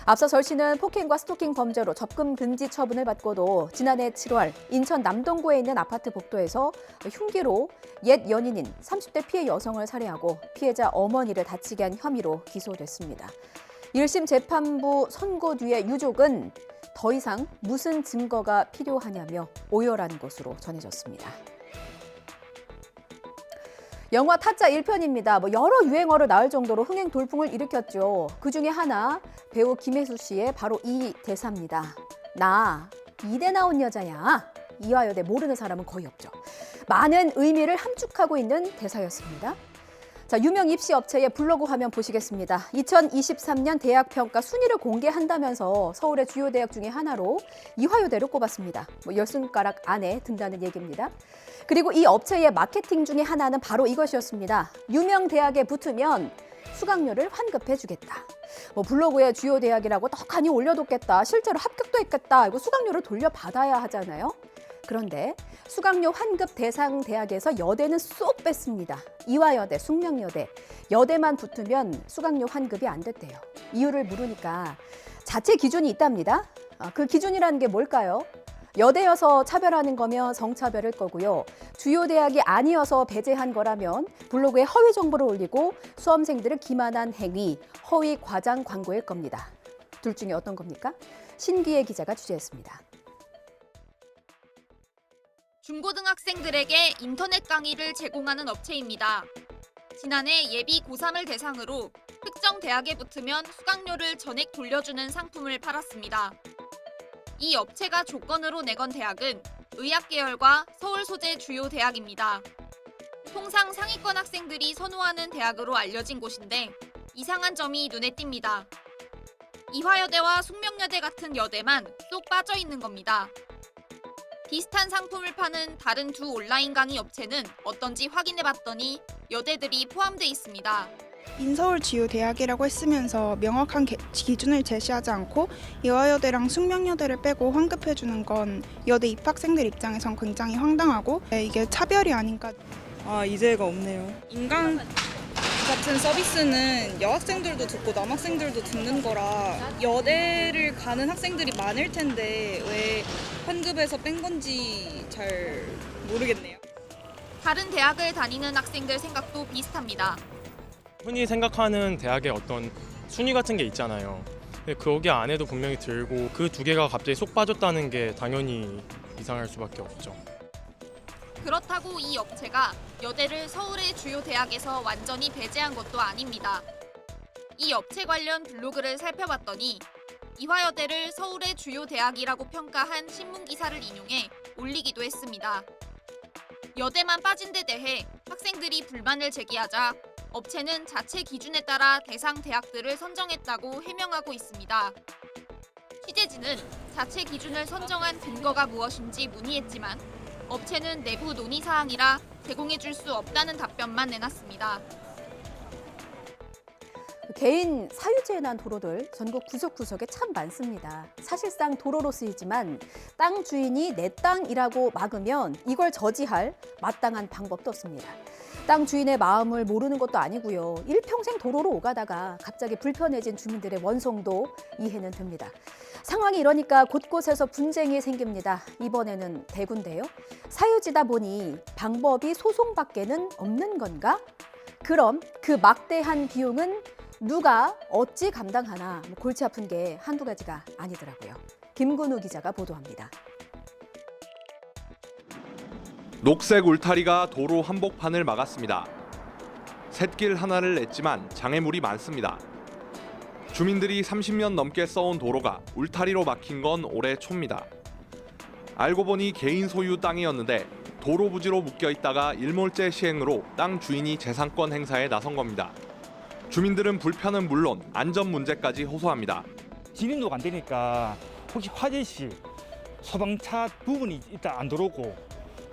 앞서 설 씨는 폭행과 스토킹 범죄로 접근 금지 처분을 받고도 지난해 7월 인천 남동구에 있는 아파트 복도에서 흉기로 옛 연인인 30대 피해 여성을 살해하고 피해자 어머니를 다치게 한 혐의로 기소됐습니다. 1심 재판부 선고 뒤에 유족은 더 이상 무슨 증거가 필요하냐며 오열한 것으로 전해졌습니다. 영화 타짜 1편입니다. 여러 유행어를 낳을 정도로 흥행 돌풍을 일으켰죠. 그중에 하나 배우 김혜수 씨의 바로 이 대사입니다. 나 이대 나온 여자야. 이화여대 모르는 사람은 거의 없죠. 많은 의미를 함축하고 있는 대사였습니다. 자, 유명 입시 업체의 블로그 화면 보시겠습니다. 2023년 대학 평가 순위를 공개한다면서 서울의 주요 대학 중에 하나로 이화여대를 꼽았습니다. 10손가락 안에 든다는 얘기입니다. 그리고 이 업체의 마케팅 중에 하나는 바로 이것이었습니다. 유명 대학에 붙으면 수강료를 환급해 주겠다. 블로그에 주요 대학이라고 떡하니 올려뒀겠다. 실제로 합격도 했겠다. 이거 수강료를 돌려받아야 하잖아요. 그런데 수강료 환급 대상 대학에서 여대는 쏙 뺐습니다. 이화여대, 숙명여대, 여대만 붙으면 수강료 환급이 안 됐대요. 이유를 물으니까 자체 기준이 있답니다. 그 기준이라는 게 뭘까요? 여대여서 차별하는 거면 성차별일 거고요. 주요 대학이 아니어서 배제한 거라면 블로그에 허위 정보를 올리고 수험생들을 기만한 행위, 허위 과장 광고일 겁니다. 둘 중에 어떤 겁니까? 신기혜 기자가 취재했습니다. 중고등학생들에게 인터넷 강의를 제공하는 업체입니다. 지난해 예비 고3을 대상으로 특정 대학에 붙으면 수강료를 전액 돌려주는 상품을 팔았습니다. 이 업체가 조건으로 내건 대학은 의학계열과 서울 소재 주요 대학입니다. 통상 상위권 학생들이 선호하는 대학으로 알려진 곳인데 이상한 점이 눈에 띕니다. 이화여대와 숙명여대 같은 여대만 쏙 빠져 있는 겁니다. 비슷한 상품을 파는 다른 두 온라인 강의 업체는 어떤지 확인해봤더니 여대들이 포함돼 있습니다. 인서울 주요 대학이라고 했으면서 명확한 기준을 제시하지 않고 이화여대랑 숙명여대를 빼고 환급해주는 건 여대 입학생들 입장에선 굉장히 황당하고 이게 차별이 아닌가. 이제가 없네요. 인강 같은 서비스는 여학생들도 듣고 남학생들도 듣는 거라 여대를 가는 학생들이 많을 텐데 왜 환급에서 뺀 건지 잘 모르겠네요. 다른 대학을 다니는 학생들 생각도 비슷합니다. 흔히 생각하는 대학의 어떤 순위 같은 게 있잖아요. 근데 거기 안에도 분명히 들고 그 두 개가 갑자기 쏙 빠졌다는 게 당연히 이상할 수밖에 없죠. 그렇다고 이 업체가 여대를 서울의 주요 대학에서 완전히 배제한 것도 아닙니다. 이 업체 관련 블로그를 살펴봤더니 이화여대를 서울의 주요 대학이라고 평가한 신문기사를 인용해 올리기도 했습니다. 여대만 빠진 데 대해 학생들이 불만을 제기하자 업체는 자체 기준에 따라 대상 대학들을 선정했다고 해명하고 있습니다. 취재진은 자체 기준을 선정한 근거가 무엇인지 문의했지만 업체는 내부 논의 사항이라 제공해줄 수 없다는 답변만 내놨습니다. 개인 사유지에 난 도로들 전국 구석구석에 참 많습니다. 사실상 도로로 쓰이지만 땅 주인이 내 땅이라고 막으면 이걸 저지할 마땅한 방법도 없습니다. 땅 주인의 마음을 모르는 것도 아니고요. 일평생 도로로 오가다가 갑자기 불편해진 주민들의 원성도 이해는 됩니다. 상황이 이러니까 곳곳에서 분쟁이 생깁니다. 이번에는 대구인데요. 사유지다 보니 방법이 소송밖에는 없는 건가? 그럼 그 막대한 비용은 누가 어찌 감당하나? 골치 아픈 게 한두 가지가 아니더라고요. 김근우 기자가 보도합니다. 녹색 울타리가 도로 한복판을 막았습니다. 샛길 하나를 냈지만 장애물이 많습니다. 주민들이 30년 넘게 써온 도로가 울타리로 막힌 건 올해 초입니다. 알고 보니 개인 소유 땅이었는데 도로 부지로 묶여 있다가 일몰제 시행으로 땅 주인이 재산권 행사에 나선 겁니다. 주민들은 불편은 물론 안전 문제까지 호소합니다. 진입로가 안 되니까 혹시 화재 시 소방차 부분이 일단 안 들어오고,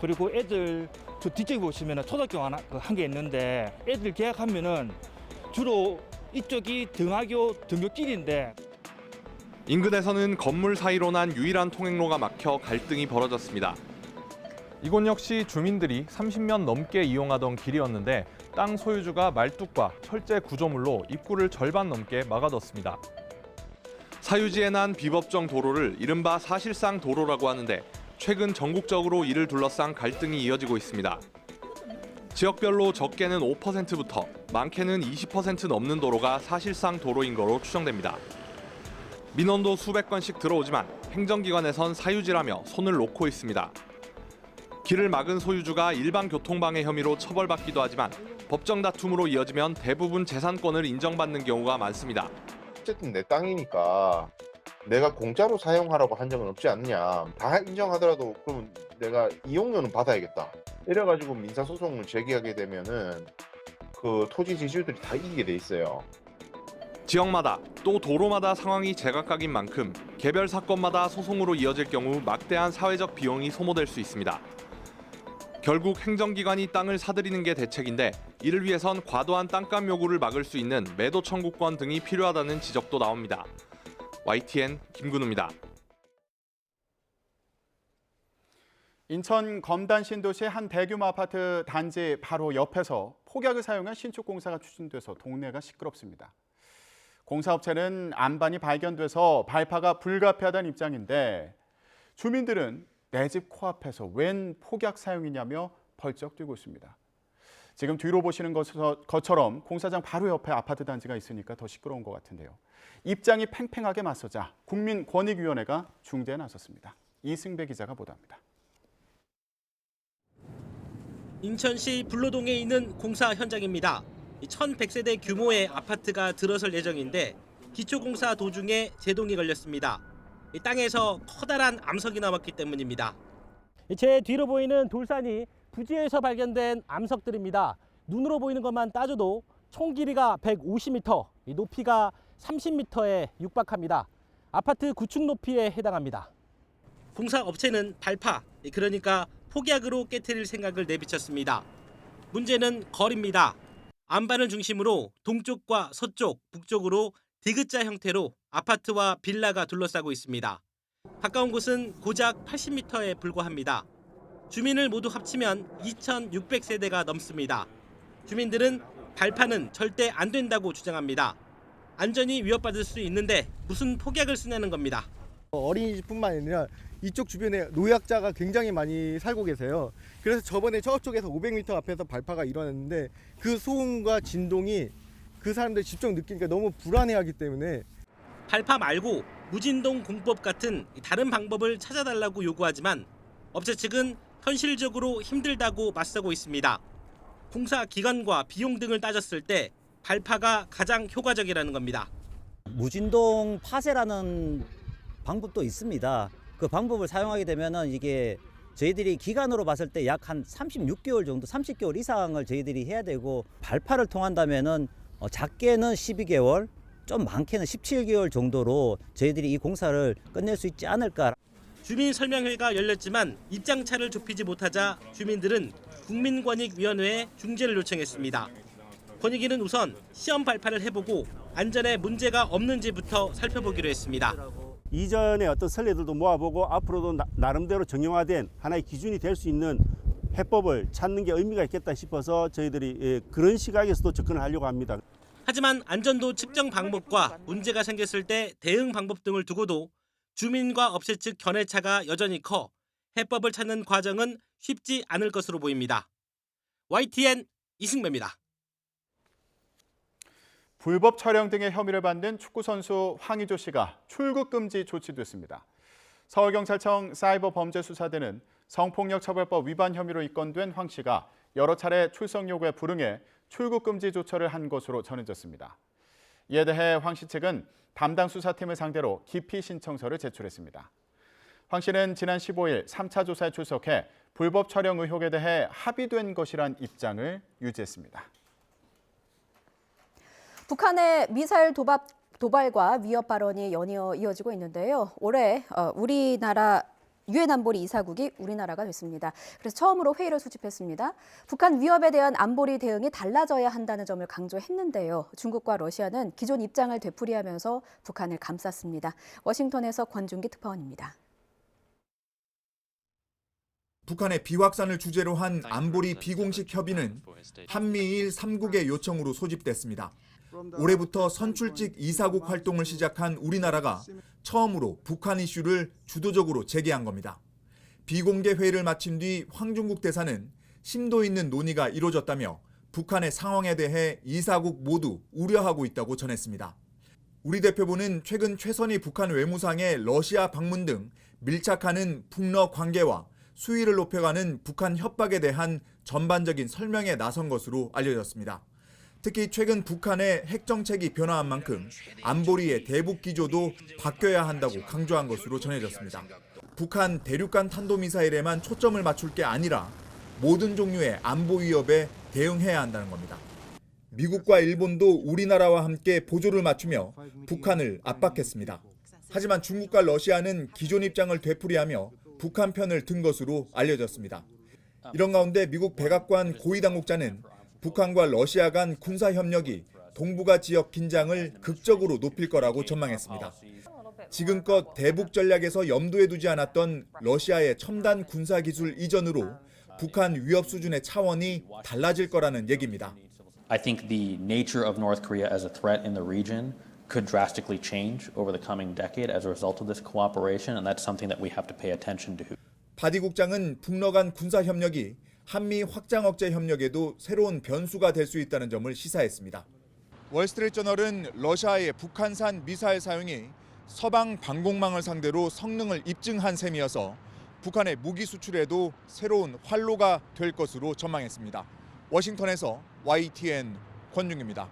그리고 애들 저 뒤쪽에 보시면 초등학교 한 개 있는데 애들 계약하면은 주로 이쪽이 등하교 등교길인데 인근에서는 건물 사이로 난 유일한 통행로가 막혀 갈등이 벌어졌습니다. 이곳 역시 주민들이 30년 넘게 이용하던 길이었는데 땅 소유주가 말뚝과 철제 구조물로 입구를 절반 넘게 막아뒀습니다. 사유지에 난 비법정 도로를 이른바 사실상 도로라고 하는데 최근 전국적으로 이를 둘러싼 갈등이 이어지고 있습니다. 지역별로 적게는 5%부터 많게는 20% 넘는 도로가 사실상 도로인 거로 추정됩니다. 민원도 수백 건씩 들어오지만 행정기관에선 사유지라며 손을 놓고 있습니다. 길을 막은 소유주가 일반 교통방해 혐의로 처벌받기도 하지만 법정 다툼으로 이어지면 대부분 재산권을 인정받는 경우가 많습니다. 어쨌든 내 땅이니까 내가 공짜로 사용하라고 한 적은 없지 않느냐. 다 인정하더라도 그러면 내가 이용료는 받아야겠다. 이래가지고 민사소송을 제기하게 되면은 그 토지 지주들이 다 이기게 돼 있어요. 지역마다 또 도로마다 상황이 제각각인 만큼 개별 사건마다 소송으로 이어질 경우 막대한 사회적 비용이 소모될 수 있습니다. 결국 행정기관이 땅을 사들이는 게 대책인데 이를 위해선 과도한 땅값 요구를 막을 수 있는 매도 청구권 등이 필요하다는 지적도 나옵니다. YTN 김근우입니다. 인천 검단 신도시의 한 대규모 아파트 단지 바로 옆에서 폭약을 사용한 신축 공사가 추진돼서 동네가 시끄럽습니다. 공사업체는 안반이 발견돼서 발파가 불가피하다는 입장인데 주민들은 내 집 코앞에서 웬 폭약 사용이냐며 벌쩍 뛰고 있습니다. 지금 뒤로 보시는 것처럼 공사장 바로 옆에 아파트 단지가 있으니까 더 시끄러운 것 같은데요. 입장이 팽팽하게 맞서자 국민권익위원회가 중재에 나섰습니다. 이승배 기자가 보도합니다. 인천시 불로동에 있는 공사 현장입니다. 1,100세대 규모의 아파트가 들어설 예정인데 기초공사 도중에 제동이 걸렸습니다. 이 땅에서 커다란 암석이 나왔기 때문입니다. 제 뒤로 보이는 돌산이 부지에서 발견된 암석들입니다. 눈으로 보이는 것만 따져도 총 길이가 150m, 높이가 30m에 육박합니다. 아파트 구축 높이에 해당합니다. 공사 업체는 발파, 그러니까 폭약으로 깨트릴 생각을 내비쳤습니다. 문제는 거리입니다. 안반을 중심으로 동쪽과 서쪽, 북쪽으로 디귿자 형태로 아파트와 빌라가 둘러싸고 있습니다. 가까운 곳은 고작 80m에 불과합니다. 주민을 모두 합치면 2,600세대가 넘습니다. 주민들은 발파는 절대 안 된다고 주장합니다. 안전이 위협받을 수 있는데 무슨 폭약을 쓰냐는 겁니다. 어린이집뿐만 아니라 이쪽 주변에 노약자가 굉장히 많이 살고 계세요. 그래서 저번에 저쪽에서 500m 앞에서 발파가 일어났는데 그 소음과 진동이 그 사람들 직접 느끼니까 너무 불안해하기 때문에 발파 말고 무진동 공법 같은 다른 방법을 찾아달라고 요구하지만 업체 측은 현실적으로 힘들다고 맞서고 있습니다. 공사 기간과 비용 등을 따졌을 때 발파가 가장 효과적이라는 겁니다. 무진동 파쇄라는 방법도 있습니다. 그 방법을 사용하게 되면은 이게 저희들이 기간으로 봤을 때 약 한 36개월 정도, 30개월 이상을 저희들이 해야 되고 발파를 통한다면은 작게는 12개월, 좀 많게는 17개월 정도로 저희들이 이 공사를 끝낼 수 있지 않을까. 주민 설명회가 열렸지만 입장차를 좁히지 못하자 주민들은 국민권익위원회에 중재를 요청했습니다. 권익위는 우선 시험 발파를 해보고 안전에 문제가 없는지부터 살펴보기로 했습니다. 이전의 어떤 선례들도 모아보고 앞으로도 나름대로 정형화된 하나의 기준이 될 수 있는 해법을 찾는 게 의미가 있겠다 싶어서 저희들이 그런 시각에서도 접근을 하려고 합니다. 하지만 안전도 측정 방법과 문제가 생겼을 때 대응 방법 등을 두고도 주민과 업체 측 견해차가 여전히 커 해법을 찾는 과정은 쉽지 않을 것으로 보입니다. YTN 이승배입니다. 불법 촬영 등의 혐의를 받는 축구선수 황의조 씨가 출국 금지 조치됐습니다. 서울경찰청 사이버범죄수사대는 성폭력처벌법 위반 혐의로 입건된 황 씨가 여러 차례 출석 요구에 불응해 출국 금지 조처를 한 것으로 전해졌습니다. 이에 대해 황 씨 측은 담당 수사팀을 상대로 기피 신청서를 제출했습니다. 황 씨는 지난 15일 3차 조사에 출석해 불법 촬영 의혹에 대해 합의된 것이란 입장을 유지했습니다. 북한의 미사일 도발과 위협 발언이 연이어 이어지고 있는데요. 올해 우리나라 유엔 안보리 이사국이 우리나라가 됐습니다. 그래서 처음으로 회의를 수집했습니다. 북한 위협에 대한 안보리 대응이 달라져야 한다는 점을 강조했는데요. 중국과 러시아는 기존 입장을 되풀이하면서 북한을 감쌌습니다. 워싱턴에서 권준기 특파원입니다. 북한의 비확산을 주제로 한 안보리 비공식 협의는 한미일 3국의 요청으로 소집됐습니다. 올해부터 선출직 이사국 활동을 시작한 우리나라가 처음으로 북한 이슈를 주도적으로 제기한 겁니다. 비공개 회의를 마친 뒤 황중국 대사는 심도 있는 논의가 이루어졌다며 북한의 상황에 대해 이사국 모두 우려하고 있다고 전했습니다. 우리 대표부는 최근 최선희 북한 외무상의 러시아 방문 등 밀착하는 북러 관계와 수위를 높여가는 북한 협박에 대한 전반적인 설명에 나선 것으로 알려졌습니다. 특히 최근 북한의 핵정책이 변화한 만큼 안보리의 대북 기조도 바뀌어야 한다고 강조한 것으로 전해졌습니다. 북한 대륙간 탄도미사일에만 초점을 맞출 게 아니라 모든 종류의 안보 위협에 대응해야 한다는 겁니다. 미국과 일본도 우리나라와 함께 보조를 맞추며 북한을 압박했습니다. 하지만 중국과 러시아는 기존 입장을 되풀이하며 북한 편을 든 것으로 알려졌습니다. 이런 가운데 미국 백악관 고위당국자는 북한과 러시아 간 군사 협력이 동북아 지역 긴장을 극적으로 높일 거라고 전망했습니다. 지금껏 대북 전략에서 염두에 두지 않았던 러시아의 첨단 군사 기술 이전으로 북한 위협 수준의 차원이 달라질 거라는 얘기입니다. I think the nature of North Korea as a threat in the region could drastically change over the coming decade as a result of this cooperation, and that's something that we have to pay attention to. 바디 국장은 북러 간 군사 협력이 한미 확장 억제 협력에도 새로운 변수가 될 수 있다는 점을 시사했습니다. 월스트리트저널은 러시아의 북한산 미사일 사용이 서방 방공망을 상대로 성능을 입증한 셈이어서 북한의 무기 수출에도 새로운 활로가 될 것으로 전망했습니다. 워싱턴에서 YTN 권중입니다.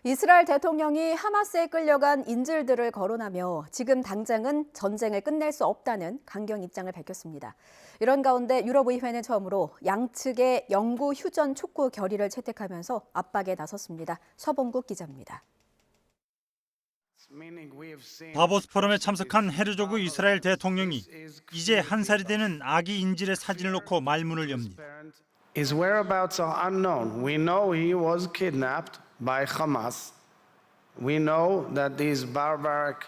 이스라엘 대통령이 하마스에 끌려간 인질들을 거론하며 지금 당장은 전쟁을 끝낼 수 없다는 강경 입장을 밝혔습니다. 이런 가운데 유럽의회는 처음으로 양측의 영구 휴전 촉구 결의를 채택하면서 압박에 나섰습니다. 서범국 기자입니다. 다보스 포럼에 참석한 헤르조그 이스라엘 대통령이 이제 한 살이 되는 아기 인질의 사진을 놓고 말문을 엽니다. His whereabouts are unknown. We know he was kidnapped by Hamas. We know that these barbaric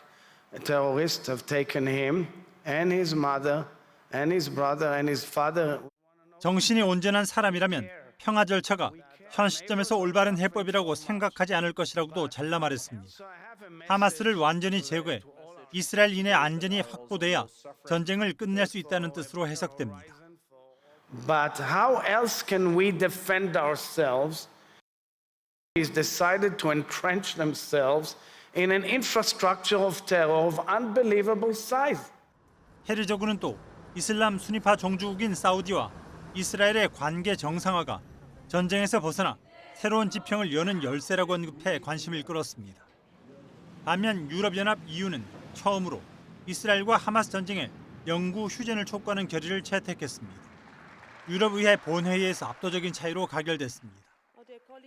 terrorists have taken him and his mother and his brother and his father. 정신이 온전한 사람이라면 평화 절차가 현 시점에서 올바른 해법이라고 생각하지 않을 것이라고도 잘라 말했습니다. 하마스를 완전히 제거해 이스라엘인의 안전이 확보돼야 전쟁을 끝낼 수 있다는 뜻으로 해석됩니다. But how else can we defend ourselves? He's decided to entrench themselves in an infrastructure of terror of unbelievable size. 헤르조그는 또 이슬람 순위파 종주국인 사우디와 이스라엘의 관계 정상화가 전쟁에서 벗어나 새로운 지평을 여는 열쇠라고 언급해 관심을 끌었습니다. 반면 유럽연합 EU는 처음으로 이스라엘과 하마스 전쟁의 영구 휴전을 촉구하는 결의를 채택했습니다. 유럽의회 본회의에서 압도적인 차이로 가결됐습니다.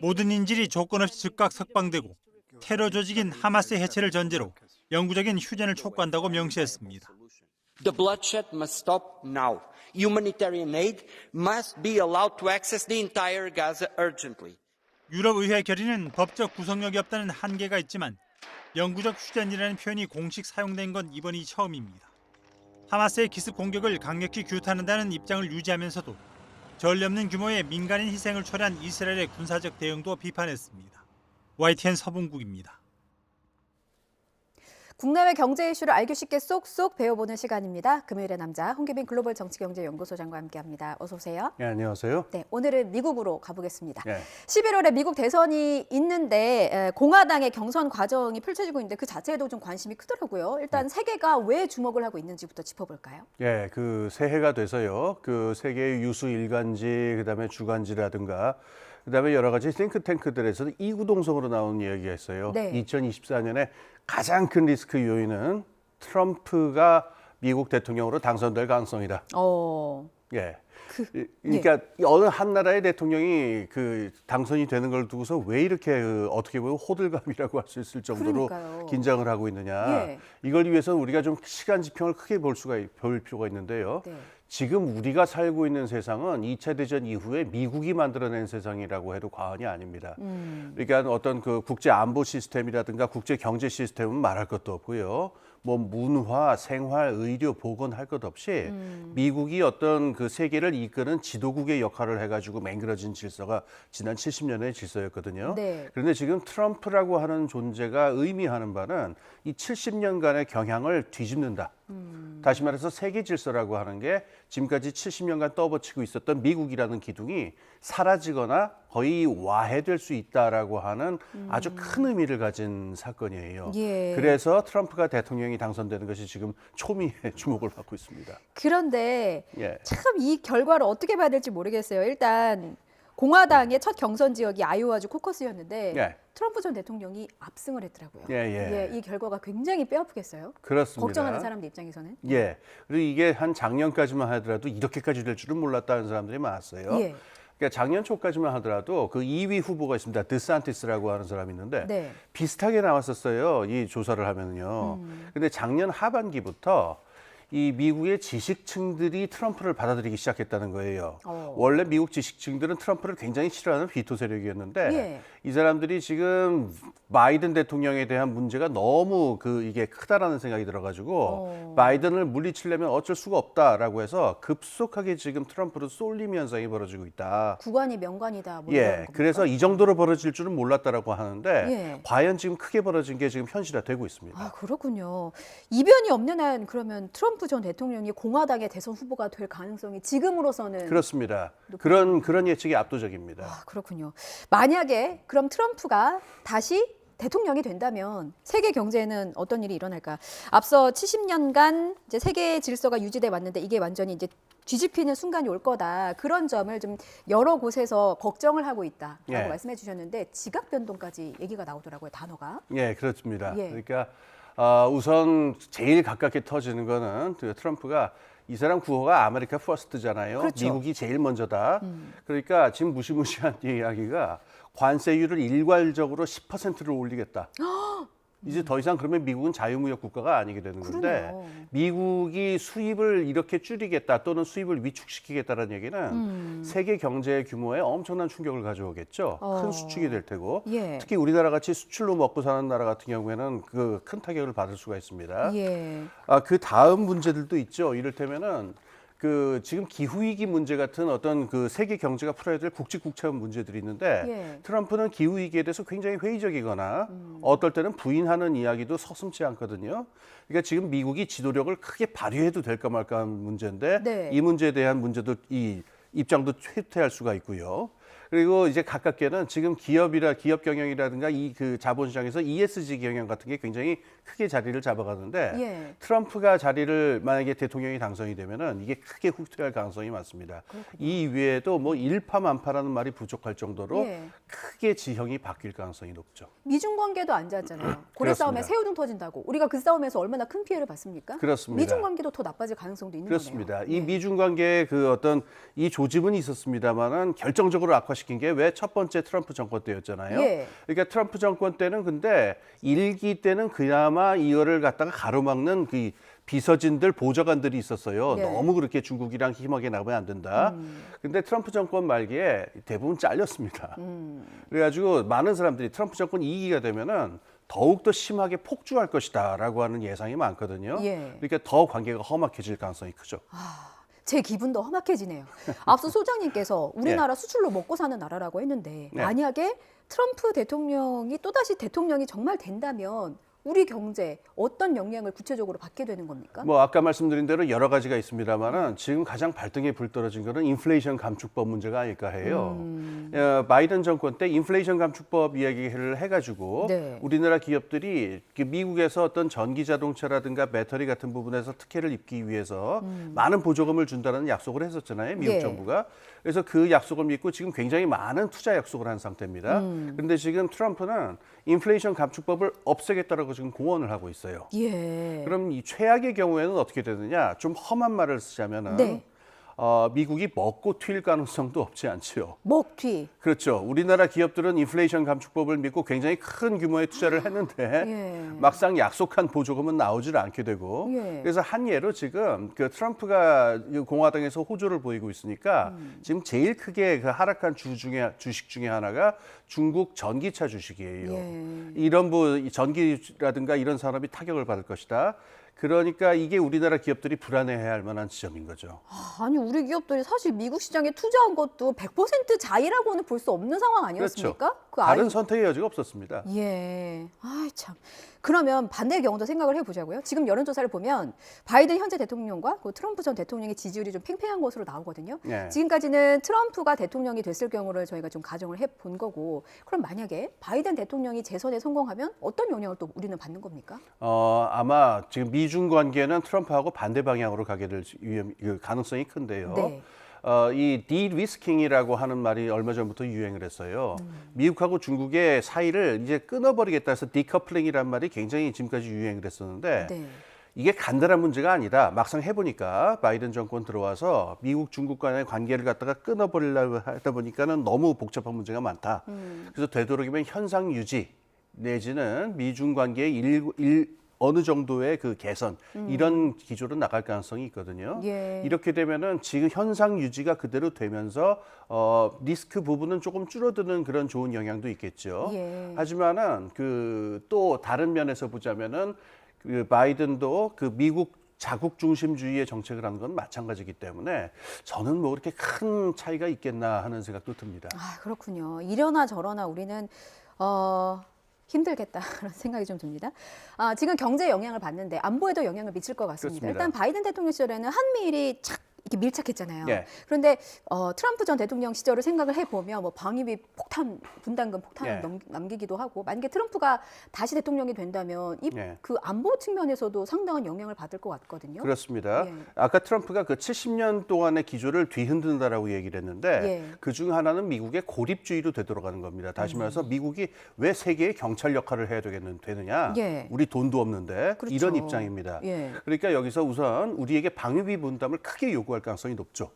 모든 인질이 조건 없이 즉각 석방되고 테러 조직인 하마스의 해체를 전제로 영구적인 휴전을 촉구한다고 명시했습니다. The bloodshed must stop now. Humanitarian aid must be allowed to access the entire Gaza urgently. 유럽의회 결의는 법적 구속력이 없다는 한계가 있지만 영구적 휴전이라는 표현이 공식 사용된 건 이번이 처음입니다. 하마스의 기습 공격을 강력히 규탄한다는 입장을 유지하면서도 전례 없는 규모의 민간인 희생을 초래한 이스라엘의 군사적 대응도 비판했습니다. YTN 서bun국입니다. 국내외 경제 이슈를 알기 쉽게 쏙쏙 배워보는 시간입니다. 금요일의 남자 홍규빈 글로벌 정치경제연구소장과 함께합니다. 어서 오세요. 네, 안녕하세요. 네, 오늘은 미국으로 가보겠습니다. 네. 11월에 미국 대선이 있는데 공화당의 경선 과정이 펼쳐지고 있는데 그 자체에도 좀 관심이 크더라고요. 일단 세계가 왜 주목을 하고 있는지부터 짚어볼까요? 예, 그 새해가 돼서요. 그 세계의 유수 일간지, 그다음에 주간지라든가 그다음에 여러 가지 싱크탱크들에서도 이구동성으로 나오는 이야기가 있어요. 네. 2024년에 가장 큰 리스크 요인은 트럼프가 미국 대통령으로 당선될 가능성이다. 예. 그러니까 어느 한 나라의 대통령이 그 당선이 되는 걸 두고서 왜 이렇게 어떻게 보면 호들갑이라고 할 수 있을 정도로 그러니까요. 긴장을 하고 있느냐. 예. 이걸 위해서는 우리가 좀 시간 지평을 크게 볼 필요가 있는데요. 네. 지금 우리가 살고 있는 세상은 2차 대전 이후에 미국이 만들어낸 세상이라고 해도 과언이 아닙니다. 그러니까 어떤 그 국제 안보 시스템이라든가 국제 경제 시스템은 말할 것도 없고요. 뭐 문화, 생활, 의료, 보건 할 것 없이 미국이 어떤 그 세계를 이끄는 지도국의 역할을 해가지고 맹그러진 질서가 지난 70년의 질서였거든요. 네. 그런데 지금 트럼프라고 하는 존재가 의미하는 바는 이 70년간의 경향을 뒤집는다. 다시 말해서 세계 질서라고 하는 게 지금까지 70년간 떠받치고 있었던 미국이라는 기둥이 사라지거나 거의 와해될 수 있다라고 하는 아주 큰 의미를 가진 사건이에요. 예. 그래서 트럼프가 대통령이 당선되는 것이 지금 초미의 주목을 받고 있습니다. 그런데 예. 참 이 결과를 어떻게 봐야 될지 모르겠어요. 일단 공화당의 첫 경선 지역이 아이오와주 코커스였는데 예. 트럼프 전 대통령이 압승을 했더라고요. 예. 이 결과가 굉장히 뼈아프겠어요. 그렇습니다. 걱정하는 사람들 입장에서는. 예. 그리고 이게 한 작년까지만 하더라도 이렇게까지 될 줄은 몰랐다는 사람들이 많았어요. 예. 그러니까 작년 초까지만 하더라도 그 2위 후보가 있습니다. 드산티스라고 하는 사람이 있는데 네. 비슷하게 나왔었어요. 이 조사를 하면은요. 근데 작년 하반기부터 이 미국의 지식층들이 트럼프를 받아들이기 시작했다는 거예요. 원래 미국 지식층들은 트럼프를 굉장히 싫어하는 비토 세력이었는데 예. 이 사람들이 지금 바이든 대통령에 대한 문제가 너무 이게 크다라는 생각이 들어가지고 바이든을 물리치려면 어쩔 수가 없다라고 해서 급속하게 지금 트럼프로 쏠림 현상이 벌어지고 있다. 구관이 명관이다. 뭐 예, 이런 겁니까? 그래서 이 정도로 벌어질 줄은 몰랐다라고 하는데 예. 과연 지금 크게 벌어진 게 지금 현실화되고 있습니다. 아, 그렇군요. 이변이 없는 한 그러면 트럼프 전 대통령이 공화당의 대선 후보가 될 가능성이 지금으로서는 그렇습니다. 그런 예측이 압도적입니다. 아, 그렇군요. 만약에 그럼 트럼프가 다시 대통령이 된다면 세계 경제에는 어떤 일이 일어날까? 앞서 70년간 이제 세계 질서가 유지돼 왔는데 이게 완전히 이제 뒤집히는 순간이 올 거다. 그런 점을 좀 여러 곳에서 걱정을 하고 있다라고 예. 말씀해 주셨는데 지각 변동까지 얘기가 나오더라고요. 단어가. 예, 그렇습니다. 예. 그러니까 우선 제일 가깝게 터지는 거는 트럼프가 이 사람 구호가 아메리카 퍼스트잖아요. 그렇죠. 미국이 제일 먼저다. 그러니까 지금 무시무시한 이야기가 관세율을 일괄적으로 10%를 올리겠다. 이제 더 이상 그러면 미국은 자유무역 국가가 아니게 되는 건데 그러네요. 미국이 수입을 이렇게 줄이겠다 또는 수입을 위축시키겠다는 얘기는 세계 경제 규모에 엄청난 충격을 가져오겠죠. 큰 수축이 될 테고 예. 특히 우리나라 같이 수출로 먹고 사는 나라 같은 경우에는 그 큰 타격을 받을 수가 있습니다. 예. 그 다음 문제들도 있죠. 이를테면은 지금 기후위기 문제 같은 어떤 세계 경제가 풀어야 될 굵직굵직한 문제들이 있는데 예. 트럼프는 기후위기에 대해서 굉장히 회의적이거나 어떨 때는 부인하는 이야기도 서슴지 않거든요. 그러니까 지금 미국이 지도력을 크게 발휘해도 될까 말까 하는 문제인데 네. 이 문제에 대한 문제도 이 입장도 쇠퇴할 수가 있고요. 그리고 이제 가깝게는 지금 기업 경영이라든가 자본시장에서 ESG 경영 같은 게 굉장히 크게 자리를 잡아가는데 예. 트럼프가 자리를 만약에 대통령이 당선이 되면은 이게 크게 후퇴할 가능성이 많습니다. 그렇군요. 이 외에도 뭐 일파만파라는 말이 부족할 정도로 예. 크게 지형이 바뀔 가능성이 높죠. 미중 관계도 안 좋았잖아요. 고래 싸움에 새우등 터진다고. 우리가 그 싸움에서 얼마나 큰 피해를 봤습니까? 그렇습니다. 미중 관계도 더 나빠질 가능성도 있는 그렇습니다. 거네요. 이 미중 관계의 이 조짐은 있었습니다만은 결정적으로 악화 악화시킨 게 왜 첫 번째 트럼프 정권 때였잖아요. 예. 그러니까 트럼프 정권 때는 근데 1기 때는 그나마 이거를 갖다가 가로막는 그 비서진들 보좌관들이 있었어요. 예. 너무 그렇게 중국이랑 힘하게 나가면 안 된다. 근데 트럼프 정권 말기에 대부분 잘렸습니다. 그래가지고 많은 사람들이 트럼프 정권 2기가 되면은 더욱더 심하게 폭주할 것이다라고 하는 예상이 많거든요. 예. 그러니까 더 관계가 험악해질 가능성이 크죠. 제 기분도 험악해지네요. 앞서 소장님께서 우리나라 수출로 먹고 사는 나라라고 했는데 네. 만약에 트럼프 대통령이 또다시 대통령이 정말 된다면 우리 경제 어떤 영향을 구체적으로 받게 되는 겁니까? 뭐 아까 말씀드린 대로 여러 가지가 있습니다만은 지금 가장 발등에 불 떨어진 거는 인플레이션 감축법 문제가 아닐까 해요. 바이든 정권 때 인플레이션 감축법 이야기를 해가지고 네. 우리나라 기업들이 미국에서 어떤 전기 자동차라든가 배터리 같은 부분에서 특혜를 입기 위해서 많은 보조금을 준다는 약속을 했었잖아요. 미국 예. 정부가. 그래서 그 약속을 믿고 지금 굉장히 많은 투자 약속을 한 상태입니다. 그런데 지금 트럼프는 인플레이션 감축법을 없애겠다라고 지금 공언을 하고 있어요. 예. 그럼 이 최악의 경우에는 어떻게 되느냐? 좀 험한 말을 쓰자면은 네. 미국이 먹고 튈 가능성도 없지 않지요. 먹튀. 그렇죠. 우리나라 기업들은 인플레이션 감축법을 믿고 굉장히 큰 규모의 투자를 했는데 예. 막상 약속한 보조금은 나오질 않게 되고 예. 그래서 한 예로 지금 그 트럼프가 공화당에서 호조를 보이고 있으니까 지금 제일 크게 그 하락한 주식 중에 하나가 중국 전기차 주식이에요. 예. 이런 전기라든가 이런 산업이 타격을 받을 것이다. 그러니까 이게 우리나라 기업들이 불안해해야 할 만한 지점인 거죠. 아니 우리 기업들이 사실 미국 시장에 투자한 것도 100% 자의라고는 볼 수 없는 상황 아니었습니까? 그렇죠. 그 다른 선택의 여지가 없었습니다. 예. 아 참. 그러면 반대의 경우도 생각을 해보자고요. 지금 여론조사를 보면 바이든 현재 대통령과 그 트럼프 전 대통령의 지지율이 좀 팽팽한 것으로 나오거든요. 예. 지금까지는 트럼프가 대통령이 됐을 경우를 저희가 좀 가정을 해본 거고, 그럼 만약에 바이든 대통령이 재선에 성공하면 어떤 영향을 또 우리는 받는 겁니까? 아마 지금 미중 관계는 트럼프하고 반대 방향으로 가게 될 가능성이 큰데요. 네. 이 디리스킹이라고 하는 말이 얼마 전부터 유행을 했어요. 미국하고 중국의 사이를 이제 끊어버리겠다 해서 디커플링이란 말이 굉장히 지금까지 유행을 했었는데 네. 이게 간단한 문제가 아니라 막상 해보니까 바이든 정권 들어와서 미국 중국 간의 관계를 갖다가 끊어버리려고 하다 보니까는 너무 복잡한 문제가 많다. 그래서 되도록이면 현상 유지 내지는 미중 관계의 어느 정도의 그 개선 이런 기조로 나갈 가능성이 있거든요. 예. 이렇게 되면은 지금 현상 유지가 그대로 되면서 리스크 부분은 조금 줄어드는 그런 좋은 영향도 있겠죠. 예. 하지만은 그 또 다른 면에서 보자면은 그 바이든도 그 미국 자국 중심주의의 정책을 하는 건 마찬가지이기 때문에 저는 뭐 그렇게 큰 차이가 있겠나 하는 생각도 듭니다. 아 그렇군요. 이러나 저러나 우리는 힘들겠다라는 생각이 좀 듭니다. 지금 경제에 영향을 받는데 안보에도 영향을 미칠 것 같습니다. 그렇습니다. 일단 바이든 대통령 시절에는 한미일이 착 이렇게 밀착했잖아요. 예. 그런데 트럼프 전 대통령 시절을 생각을 해보면 뭐 방위비 폭탄, 분담금 폭탄을 예. 남기기도 하고, 만약에 트럼프가 다시 대통령이 된다면 예. 그 안보 측면에서도 상당한 영향을 받을 것 같거든요. 그렇습니다. 예. 아까 트럼프가 그 70년 동안의 기조를 뒤흔든다라고 얘기를 했는데 예. 그중 하나는 미국의 고립주의로 되돌아가는 겁니다. 다시 말해서 미국이 왜 세계의 경찰 역할을 해야 되느냐? 예. 우리 돈도 없는데 그렇죠. 이런 입장입니다. 예. 그러니까 여기서 우선 우리에게 방위비 분담을 크게 요구할 가능성이 높죠.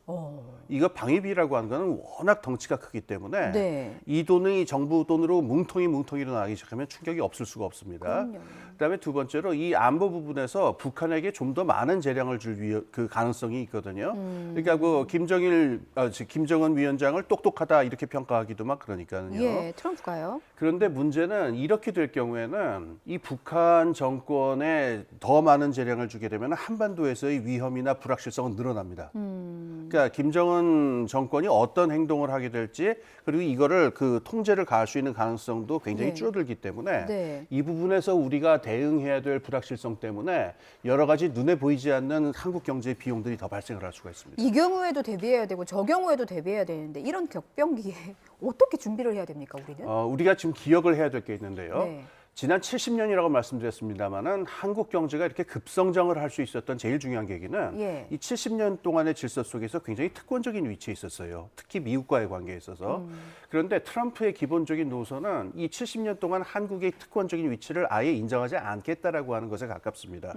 이거 방위비라고 하는 거는 워낙 덩치가 크기 때문에 네. 이 돈이 정부 돈으로 뭉텅이로 나가기 시작하면 충격이 없을 수가 없습니다. 그럼요. 그다음에 두 번째로 이 안보 부분에서 북한에게 좀 더 많은 재량을 줄 그 가능성이 있거든요. 그러니까 그 김정은 위원장을 똑똑하다 이렇게 평가하기도 막 그러니까요. 예, 트럼프가요. 그런데 문제는 이렇게 될 경우에는 이 북한 정권에 더 많은 재량을 주게 되면 한반도에서의 위험이나 불확실성은 늘어납니다. 그러니까 김정은 정권이 어떤 행동을 하게 될지, 그리고 이거를 그 통제를 가할 수 있는 가능성도 굉장히 네. 줄어들기 때문에 네. 이 부분에서 우리가 대응해야 될 불확실성 때문에 여러 가지 눈에 보이지 않는 한국 경제의 비용들이 더 발생을 할 수가 있습니다. 이 경우에도 대비해야 되고 저 경우에도 대비해야 되는데 이런 격변기에 어떻게 준비를 해야 됩니까, 우리는? 우리가 지금 기억을 해야 될 게 있는데요. 네. 지난 70년이라고 말씀드렸습니다마는 한국 경제가 이렇게 급성장을 할 수 있었던 제일 중요한 계기는 예. 이 70년 동안의 질서 속에서 굉장히 특권적인 위치에 있었어요. 특히 미국과의 관계에 있어서. 그런데 트럼프의 기본적인 노선은 이 70년 동안 한국의 특권적인 위치를 아예 인정하지 않겠다라고 하는 것에 가깝습니다.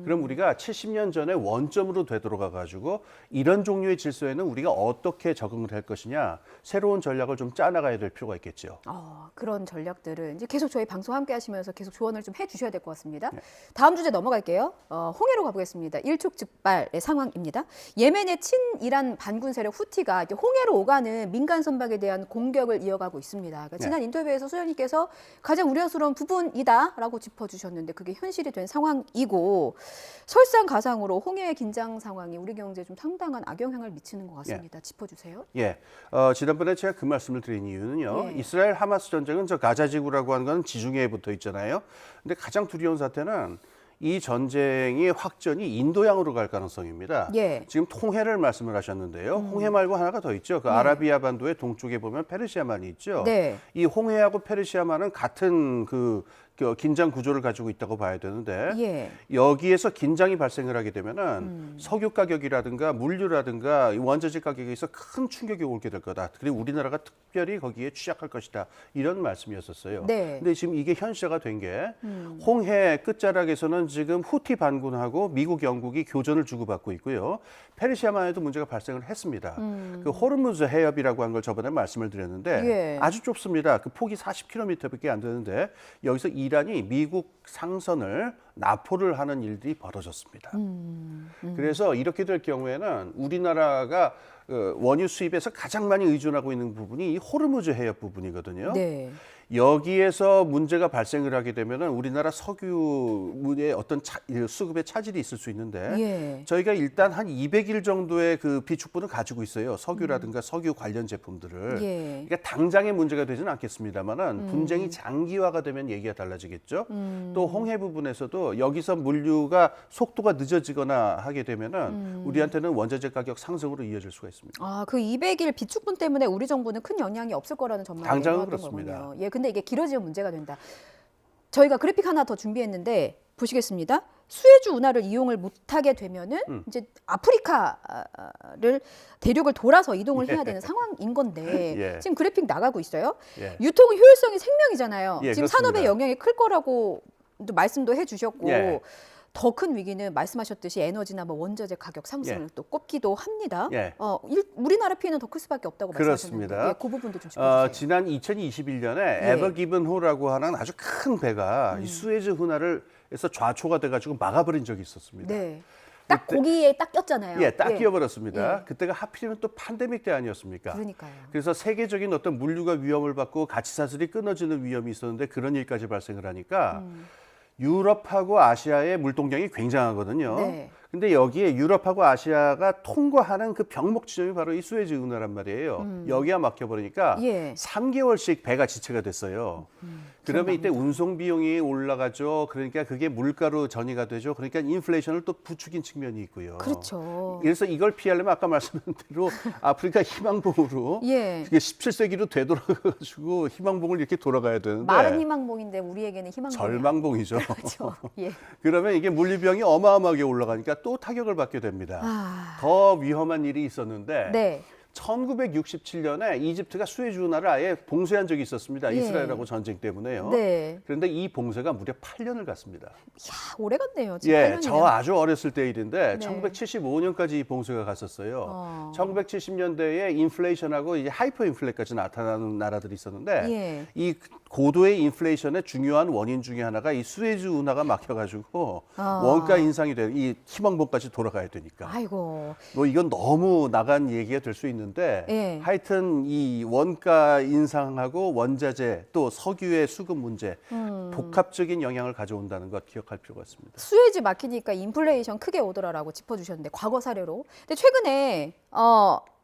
그럼 우리가 70년 전에 원점으로 되돌아가 가지고 이런 종류의 질서에는 우리가 어떻게 적응을 할 것이냐, 새로운 전략을 좀 짜나가야 될 필요가 있겠죠. 그런 전략들을 이제 계속 저희 방송 함께 하시면서 계속 조언을 좀 해주셔야 될 것 같습니다. 다음 주제 넘어갈게요. 홍해로 가보겠습니다. 일촉즉발의 상황입니다. 예멘의 친이란 반군 세력 후티가 이제 홍해로 오가는 민간 선박에 대한 공격을 이어가고 있습니다. 그러니까 지난 인터뷰에서 소장님께서 가장 우려스러운 부분이다라고 짚어주셨는데 그게 현실이 된 상황이고 설상가상으로 홍해의 긴장 상황이 우리 경제에 좀 상당한 악영향을 미치는 것 같습니다. 짚어주세요. 예, 지난번에 제가 그 말씀을 드린 이유는요. 이스라엘 하마스 전쟁은 저 가자 지구라고 하는 건 지중해에 붙어 있잖아요. 근데 가장 두려운 사태는 이 전쟁의 확전이 인도양으로 갈 가능성입니다. 지금 홍해를 말씀을 하셨는데요. 홍해 말고 하나가 더 있죠. 그 아라비아 반도의 동쪽에 보면 페르시아만이 있죠. 이 홍해하고 페르시아만은 같은 그 긴장 구조를 가지고 있다고 봐야 되는데 여기에서 긴장이 발생을 하게 되면은 석유 가격이라든가 물류라든가 원자재 가격에서 큰 충격이 오게 될 거다. 그리고 우리나라가 특별히 거기에 취약할 것이다. 이런 말씀이었었어요. 근데 지금 이게 현실화가 된 게 홍해 끝자락에서는 지금 후티 반군하고 미국, 영국이 교전을 주고받고 있고요. 페르시아만에도 문제가 발생을 했습니다. 그 호르무즈 해협이라고 한 걸 저번에 말씀을 드렸는데 아주 좁습니다. 그 폭이 40km밖에 안 되는데 여기서 이란이 미국 상선을 납포를 하는 일들이 벌어졌습니다. 그래서 이렇게 될 경우에는 우리나라가 원유 수입에서 가장 많이 의존하고 있는 부분이 이 호르무즈 해협 부분이거든요. 여기에서 문제가 발생을 하게 되면은 우리나라 석유의 어떤 수급에 차질이 있을 수 있는데 저희가 일단 한 200일 정도의 그 비축분을 가지고 있어요. 석유라든가 석유 관련 제품들을. 그러니까 당장의 문제가 되지는 않겠습니다만은 분쟁이 장기화가 되면 얘기가 달라지겠죠. 또 홍해 부분에서도 여기서 물류가 속도가 늦어지거나 하게 되면은 우리한테는 원자재 가격 상승으로 이어질 수가 있습니다. 그 200일 비축분 때문에 우리 정부는 큰 영향이 없을 거라는 전망이 당장은 나왔던 그렇습니다. 거군요. 근데 이게 길어지면 문제가 된다. 저희가 그래픽 하나 더 준비했는데 보시겠습니다. 수에즈 운하를 이용을 못하게 되면은 이제 아프리카를 대륙을 돌아서 이동을 해야 되는 상황인 건데 지금 그래픽 나가고 있어요. 유통의 효율성이 생명이잖아요. 지금 그렇습니다. 산업의 영향이 클 거라고 또 말씀도 해주셨고 더 큰 위기는 말씀하셨듯이 에너지나 뭐 원자재 가격 상승을 또 꼽기도 합니다. 우리나라 피해는 더 클 수밖에 없다고 말씀하셨는데 그렇습니다. 그 부분도 좀 짚어주세요. 지난 2021년에 에버 기븐 호라고 하는 아주 큰 배가 이 수에즈 운하를에서 좌초가 돼가지고 막아버린 적이 있었습니다. 딱 거기에 딱 꼈잖아요. 딱 끼어버렸습니다. 그때가 하필이면 또 팬데믹 때 아니었습니까? 그러니까요. 그래서 세계적인 어떤 물류가 위험을 받고 가치사슬이 끊어지는 위험이 있었는데 그런 일까지 발생을 하니까 유럽하고 아시아의 물동량이 굉장하거든요. 근데 여기에 유럽하고 아시아가 통과하는 그 병목 지점이 바로 이 수에즈 운하란 말이에요. 여기가 막혀버리니까 3개월씩 배가 지체가 됐어요. 그러면 이때 운송 비용이 올라가죠. 그러니까 그게 물가로 전이가 되죠. 그러니까 인플레이션을 또 부추긴 측면이 있고요. 그렇죠. 그래서 이걸 피하려면 아까 말씀드린 대로 아프리카 희망봉으로 17세기로 되돌아가가지고 희망봉을 이렇게 돌아가야 되는데 말은 희망봉인데 우리에게는 희망봉이 절망봉이죠. 그렇죠. 그러면 이게 물류비용이 어마어마하게 올라가니까 또 타격을 받게 됩니다. 더 위험한 일이 있었는데 1967년에 이집트가 수에즈 운하를 아예 봉쇄한 적이 있었습니다. 이스라엘하고 전쟁 때문에요. 그런데 이 봉쇄가 무려 8년을 갔습니다. 오래 갔네요. 지금 8년이면. 저 아주 어렸을 때 일인데 1975년까지 이 봉쇄가 갔었어요. 1970년대에 인플레이션하고 이제 하이퍼 인플레까지 나타나는 나라들이 있었는데 이 고도의 인플레이션의 중요한 원인 중에 하나가 이 수에즈 운하가 막혀가지고 원가 인상이 되는 이 희망봉까지 돌아가야 되니까. 뭐 이건 너무 나간 얘기가 될 수 있는데 하여튼 이 원가 인상하고 원자재 또 석유의 수급 문제 복합적인 영향을 가져온다는 것 기억할 필요가 있습니다. 수에즈 막히니까 인플레이션 크게 오더라라고 짚어주셨는데 과거 사례로. 근데 최근에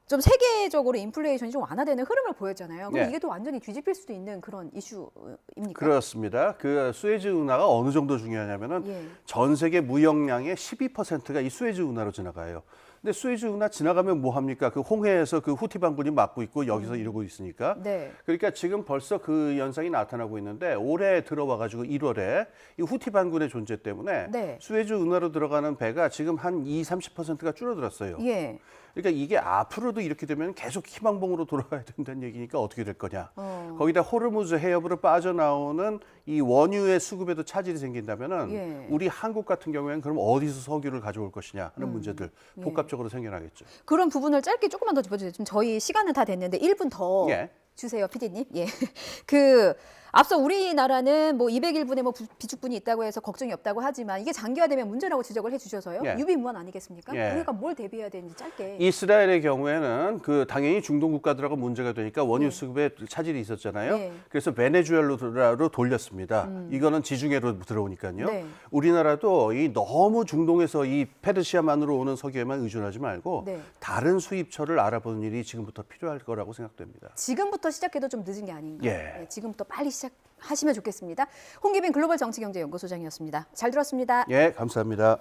좀 세계적으로 인플레이션이 좀 완화되는 흐름을 보였잖아요. 그럼 이게 또 완전히 뒤집힐 수도 있는 그런 이슈입니까? 그렇습니다. 그 수에즈 운하가 어느 정도 중요하냐면은 전 세계 무역량의 12%가 이 수에즈 운하로 지나가요. 근데 수에즈 운하 지나가면 뭐 합니까? 그 홍해에서 그 후티 반군이 막고 있고 여기서 이러고 있으니까. 네. 그러니까 지금 벌써 그 현상이 나타나고 있는데 올해 들어와 가지고 1월에 이 후티 반군의 존재 때문에 네. 수에즈 운하로 들어가는 배가 지금 한 30%가 줄어들었어요. 예. 그러니까 이게 앞으로도 이렇게 되면 계속 희망봉으로 돌아가야 된다는 얘기니까 어떻게 될 거냐. 거기다 호르무즈 해협으로 빠져나오는 이 원유의 수급에도 차질이 생긴다면은 예. 우리 한국 같은 경우에는 그럼 어디서 석유를 가져올 것이냐 하는 문제들 예. 복합적으로 생겨나겠죠. 그런 부분을 짧게 조금만 더 짚어주세요. 지금 저희 시간은 다 됐는데 1분 더 예. 주세요, PD님. 예. 그 앞서 우리나라는 뭐 200일분에 뭐 비축분이 있다고 해서 걱정이 없다고 하지만 이게 장기화되면 문제라고 지적을 해주셔서요. 예. 유비무환 아니겠습니까? 예. 우리가 뭘 대비해야 되는지 짧게. 이스라엘의 경우에는 그 당연히 중동 국가들하고 문제가 되니까 원유 수급에 차질이 있었잖아요. 예. 그래서 베네수엘라로 돌렸습니다. 이거는 지중해로 들어오니까요. 네. 우리나라도 이 너무 중동에서 이 페르시아만으로 오는 석유에만 의존하지 말고 네. 다른 수입처를 알아보는 일이 지금부터 필요할 거라고 생각됩니다. 지금부터 시작해도 좀 늦은 게 아닌가. 예. 네, 지금부터 빨리 시작하시면 좋겠습니다. 홍기빈 글로벌 정치경제연구소장이었습니다. 잘 들었습니다. 예, 감사합니다.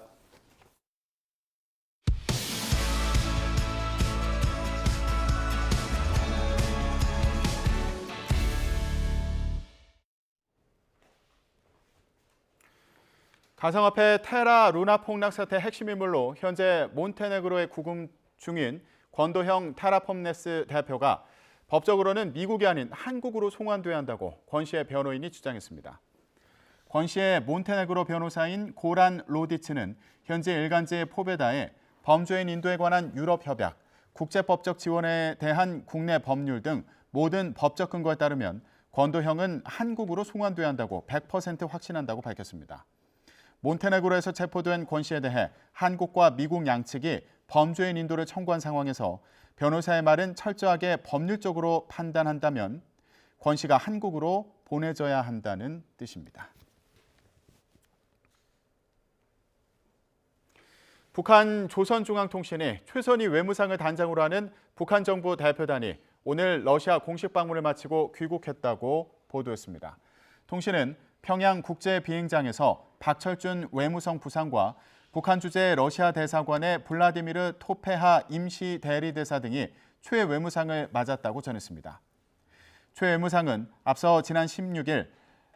가상화폐 테라 루나 폭락 사태 핵심 인물로 현재 몬테네그로에 구금 중인 권도형 테라폼네스 대표가 법적으로는 미국이 아닌 한국으로 송환돼야 한다고 권 씨의 변호인이 주장했습니다. 권 씨의 몬테네그로 변호사인 고란 로디츠는 현재 일간지 포베다에 범죄인 인도에 관한 유럽 협약, 국제법적 지원에 대한 국내 법률 등 모든 법적 근거에 따르면 권도형은 한국으로 송환돼야 한다고 100% 확신한다고 밝혔습니다. 몬테네그로에서 체포된 권 씨에 대해 한국과 미국 양측이 범죄인 인도를 청구한 상황에서 변호사의 말은 철저하게 법률적으로 판단한다면 권 씨가 한국으로 보내져야 한다는 뜻입니다. 북한 조선중앙통신이 최선희 외무상을 단장으로 하는 북한 정부 대표단이 오늘 러시아 공식 방문을 마치고 귀국했다고 보도했습니다. 통신은 평양 국제비행장에서 박철준 외무성 부상과 북한 주재 러시아 대사관의 블라디미르 토페하 임시 대리대사 등이 최 외무상을 맞았다고 전했습니다. 최 외무상은 앞서 지난 16일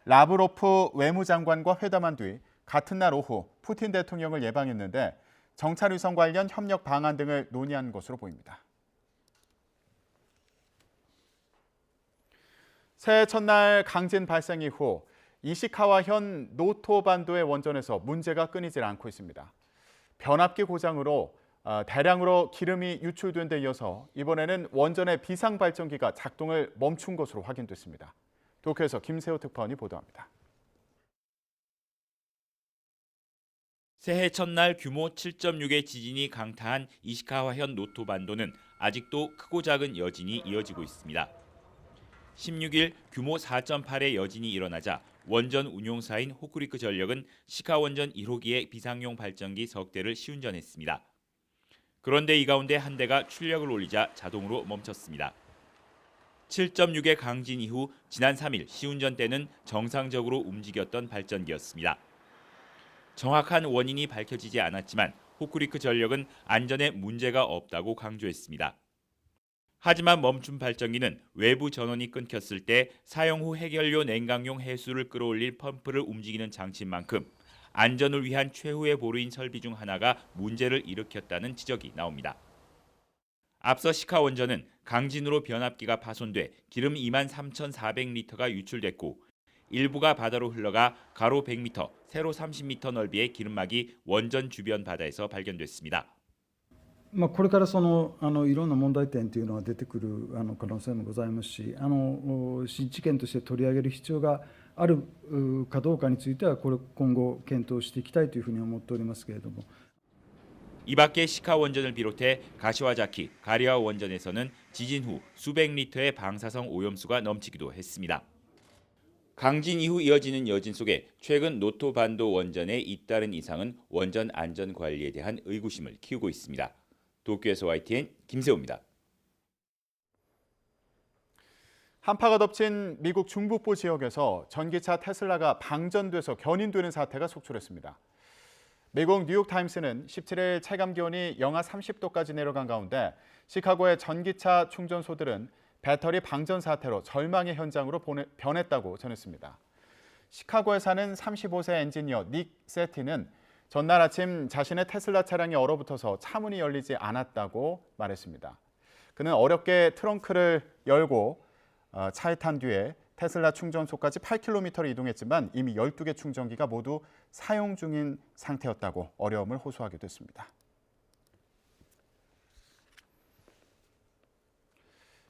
라브로프 외무장관과 회담한 뒤 같은 날 오후 푸틴 대통령을 예방했는데 정찰 위성 관련 협력 방안 등을 논의한 것으로 보입니다. 새해 첫날 강진 발생 이후 이시카와현 노토반도의 원전에서 문제가 끊이질 않고 있습니다. 변압기 고장으로 대량으로 기름이 유출된 데 이어서 이번에는 원전의 비상 발전기가 작동을 멈춘 것으로 확인됐습니다. 도쿄에서 김세호 특파원이 보도합니다. 새해 첫날 규모 7.6의 지진이 강타한 이시카와현 노토반도는 아직도 크고 작은 여진이 이어지고 있습니다. 16일 규모 4.8의 여진이 일어나자 원전 운용사인 호쿠리쿠 전력은 시카원전 1호기의 비상용 발전기 석 대를 시운전했습니다. 그런데 이 가운데 한 대가 출력을 올리자 자동으로 멈췄습니다. 7.6의 강진 이후 지난 3일 시운전 때는 정상적으로 움직였던 발전기였습니다. 정확한 원인이 밝혀지지 않았지만 호쿠리쿠 전력은 안전에 문제가 없다고 강조했습니다. 하지만 멈춘 발전기는 외부 전원이 끊겼을 때 사용 후 해결료 냉각용 해수를 끌어올릴 펌프를 움직이는 장치인 만큼 안전을 위한 최후의 보루인 설비 중 하나가 문제를 일으켰다는 지적이 나옵니다. 앞서 시카 원전은 강진으로 변압기가 파손돼 기름 23,400리터가 유출됐고 일부가 바다로 흘러가 가로 100m, 세로 30m 넓이의 기름막이 원전 주변 바다에서 발견됐습니다. これからいろんな問題点というのは出てくる可能性もございますし、新知見として取り上げる必要があるかどうかについては今後検討していきたいというふうに思っておりますけれども。 이 밖에 시카 원전을 비롯해 가시와자키, 가리아 원전에서는 지진 후 수백 리터의 방사성 오염수가 넘치기도 했습니다. 강진 이후 이어지는 여진 속에 최근 노토반도 원전의 잇따른 이상은 원전 안전 관리에 대한 의구심을 키우고 있습니다. 도쿄에서 YTN 김세호입니다. 한파가 덮친 미국 중북부 지역에서 전기차 테슬라가 방전돼서 견인되는 사태가 속출했습니다. 미국 뉴욕타임스는 17일 체감기온이 영하 30도까지 내려간 가운데 시카고의 전기차 충전소들은 배터리 방전 사태로 절망의 현장으로 변했다고 전했습니다. 시카고에 사는 35세 엔지니어 닉 세티는 전날 아침 자신의 테슬라 차량이 얼어붙어서 차문이 열리지 않았다고 말했습니다. 그는 어렵게 트렁크를 열고 차에 탄 뒤에 테슬라 충전소까지 8km를 이동했지만 이미 12개 충전기가 모두 사용 중인 상태였다고 어려움을 호소하기도 했습니다.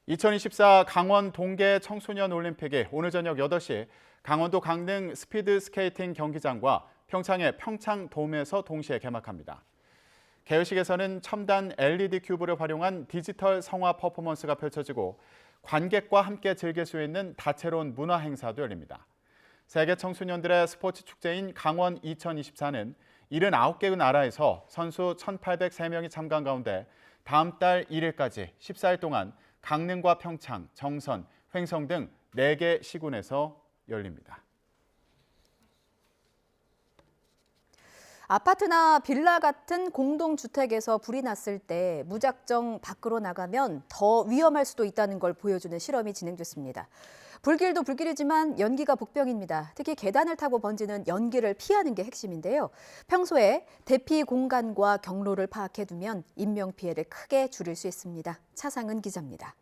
2024 강원 동계 청소년 올림픽이 오늘 저녁 8시 강원도 강릉 스피드 스케이팅 경기장과 평창의 평창돔에서 동시에 개막합니다. 개회식에서는 첨단 LED 큐브를 활용한 디지털 성화 퍼포먼스가 펼쳐지고 관객과 함께 즐길 수 있는 다채로운 문화 행사도 열립니다. 세계 청소년들의 스포츠 축제인 강원 2024는 79개 나라에서 선수 1,803명이 참가한 가운데 다음 달 1일까지 14일 동안 강릉과 평창, 정선, 횡성 등 4개 시군에서 열립니다. 아파트나 빌라 같은 공동주택에서 불이 났을 때 무작정 밖으로 나가면 더 위험할 수도 있다는 걸 보여주는 실험이 진행됐습니다. 불길도 불길이지만 연기가 복병입니다. 특히 계단을 타고 번지는 연기를 피하는 게 핵심인데요. 평소에 대피 공간과 경로를 파악해두면 인명피해를 크게 줄일 수 있습니다. 차상은 기자입니다.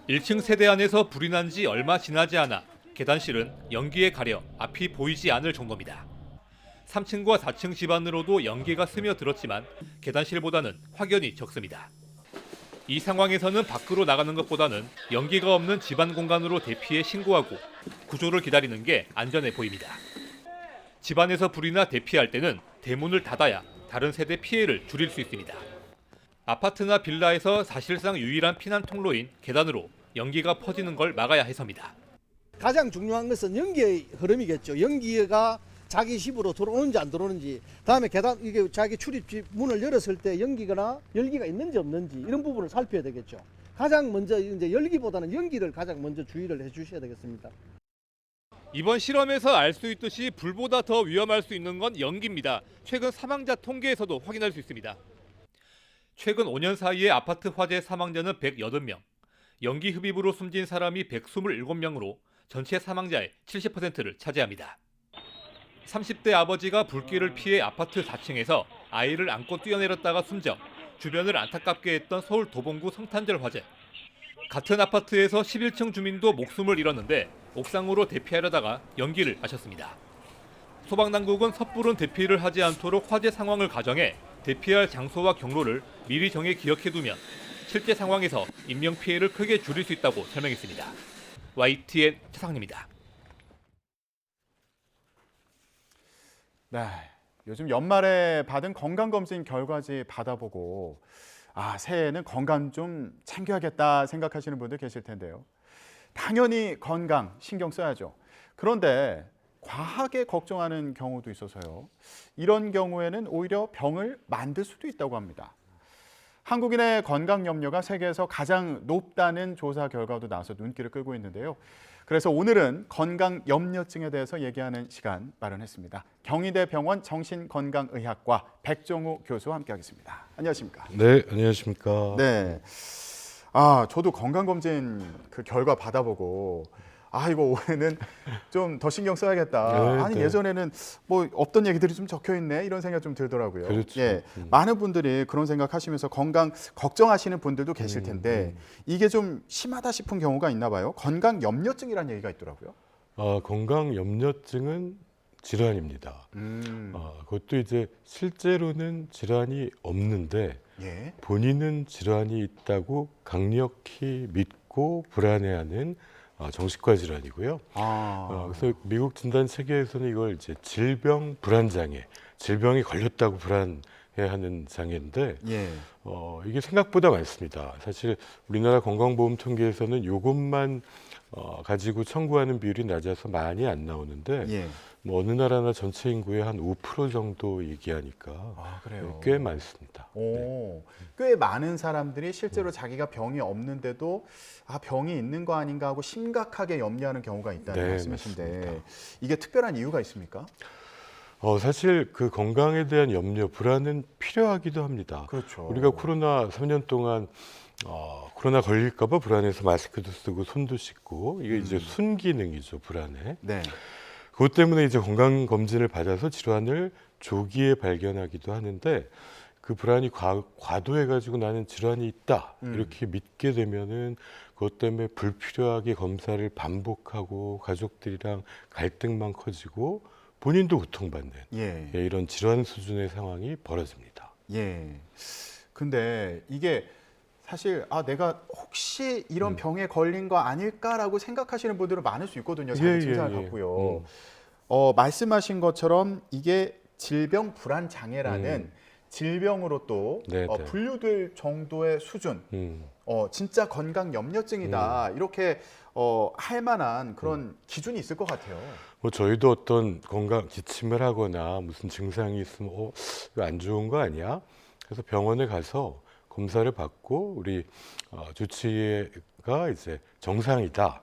1층 세대 안에서 불이 난 지 얼마 지나지 않아 계단실은 연기에 가려 앞이 보이지 않을 정도입니다. 3층과 4층 집안으로도 연기가 스며들었지만 계단실보다는 확연히 적습니다. 이 상황에서는 밖으로 나가는 것보다는 연기가 없는 집안 공간으로 대피해 신고하고 구조를 기다리는 게 안전해 보입니다. 집안에서 불이나 대피할 때는 대문을 닫아야 다른 세대 피해를 줄일 수 있습니다. 아파트나 빌라에서 사실상 유일한 피난 통로인 계단으로 연기가 퍼지는 걸 막아야 해서입니다. 가장 중요한 것은 연기의 흐름이겠죠. 연기가 자기 집으로 들어오는지 안 들어오는지, 다음에 계단 이게 자기 출입집 문을 열었을 때 열기가 있는지 없는지 이런 부분을 살펴야 되겠죠. 가장 먼저 이제 열기보다는 연기를 가장 먼저 주의를 해주셔야 되겠습니다. 이번 실험에서 알 수 있듯이 불보다 더 위험할 수 있는 건 연기입니다. 최근 사망자 통계에서도 확인할 수 있습니다. 최근 5년 사이에 아파트 화재 사망자는 108명, 연기 흡입으로 숨진 사람이 127명으로 전체 사망자의 70%를 차지합니다. 30대 아버지가 불길을 피해 아파트 4층에서 아이를 안고 뛰어내렸다가 숨져 주변을 안타깝게 했던 서울 도봉구 성탄절 화재. 같은 아파트에서 11층 주민도 목숨을 잃었는데 옥상으로 대피하려다가 연기를 마셨습니다. 소방당국은 섣부른 대피를 하지 않도록 화재 상황을 가정해 대피할 장소와 경로를 미리 정해 기억해두면 실제 상황에서 인명피해를 크게 줄일 수 있다고 설명했습니다. YTN 차상입니다. 네, 요즘 연말에 받은 건강검진 결과지 받아보고 새해에는 건강 좀 챙겨야겠다 생각하시는 분들 계실 텐데요. 당연히 건강 신경 써야죠. 그런데 과하게 걱정하는 경우도 있어서요. 이런 경우에는 오히려 병을 만들 수도 있다고 합니다. 한국인의 건강 염려가 세계에서 가장 높다는 조사 결과도 나와서 눈길을 끌고 있는데요. 그래서 오늘은 건강 염려증에 대해서 얘기하는 시간 마련했습니다. 경희대 병원 정신건강의학과 백종우 교수와 함께하겠습니다. 안녕하십니까? 네, 안녕하십니까? 네, 저도 건강검진 그 결과 받아보고 이거 올해는 좀 더 신경 써야겠다. 네. 예전에는 뭐 없던 얘기들이 좀 적혀 있네 이런 생각 좀 들더라고요. 그렇죠. 예, 많은 분들이 그런 생각하시면서 건강 걱정하시는 분들도 계실 텐데 이게 좀 심하다 싶은 경우가 있나 봐요. 건강 염려증이라는 얘기가 있더라고요. 건강 염려증은 질환입니다. 그것도 이제 실제로는 질환이 없는데 본인은 질환이 있다고 강력히 믿고 불안해하는 정신과 질환이고요. 그래서 미국 진단 체계에서는 이걸 이제 질병 불안 장애, 질병이 걸렸다고 불안해하는 장애인데 이게 생각보다 많습니다. 사실 우리나라 건강보험 통계에서는 이것만 가지고 청구하는 비율이 낮아서 많이 안 나오는데 뭐 어느 나라나 전체 인구의 한 5% 정도 얘기하니까 꽤 많습니다. 꽤 많은 사람들이 실제로 자기가 병이 없는데도 병이 있는 거 아닌가 하고 심각하게 염려하는 경우가 있다는 말씀이신데 맞습니다. 이게 특별한 이유가 있습니까? 사실 그 건강에 대한 염려, 불안은 필요하기도 합니다. 그렇죠. 우리가 코로나 3년 동안 코로나 걸릴까 봐 불안해서 마스크도 쓰고 손도 씻고 이게 이제 순기능이죠, 불안에. 네. 그것 때문에 이제 건강 검진을 받아서 질환을 조기에 발견하기도 하는데 그 불안이 과도해 가지고 나는 질환이 있다 이렇게 믿게 되면은 그것 때문에 불필요하게 검사를 반복하고 가족들이랑 갈등만 커지고 본인도 고통받는 이런 질환 수준의 상황이 벌어집니다. 예. 근데 이게 사실 내가 혹시 이런 병에 걸린 거 아닐까라고 생각하시는 분들은 많을 수 있거든요. 자기 증상을 갖고요. 말씀하신 것처럼 이게 질병 불안 장애라는 질병으로 또 분류될 정도의 수준, 진짜 건강 염려증이다 이렇게 할 만한 그런 기준이 있을 것 같아요. 뭐 저희도 어떤 건강 기침을 하거나 무슨 증상이 있으면 이거 안 좋은 거 아니야? 그래서 병원에 가서 검사를 받고 우리 주치의가 이제 정상이다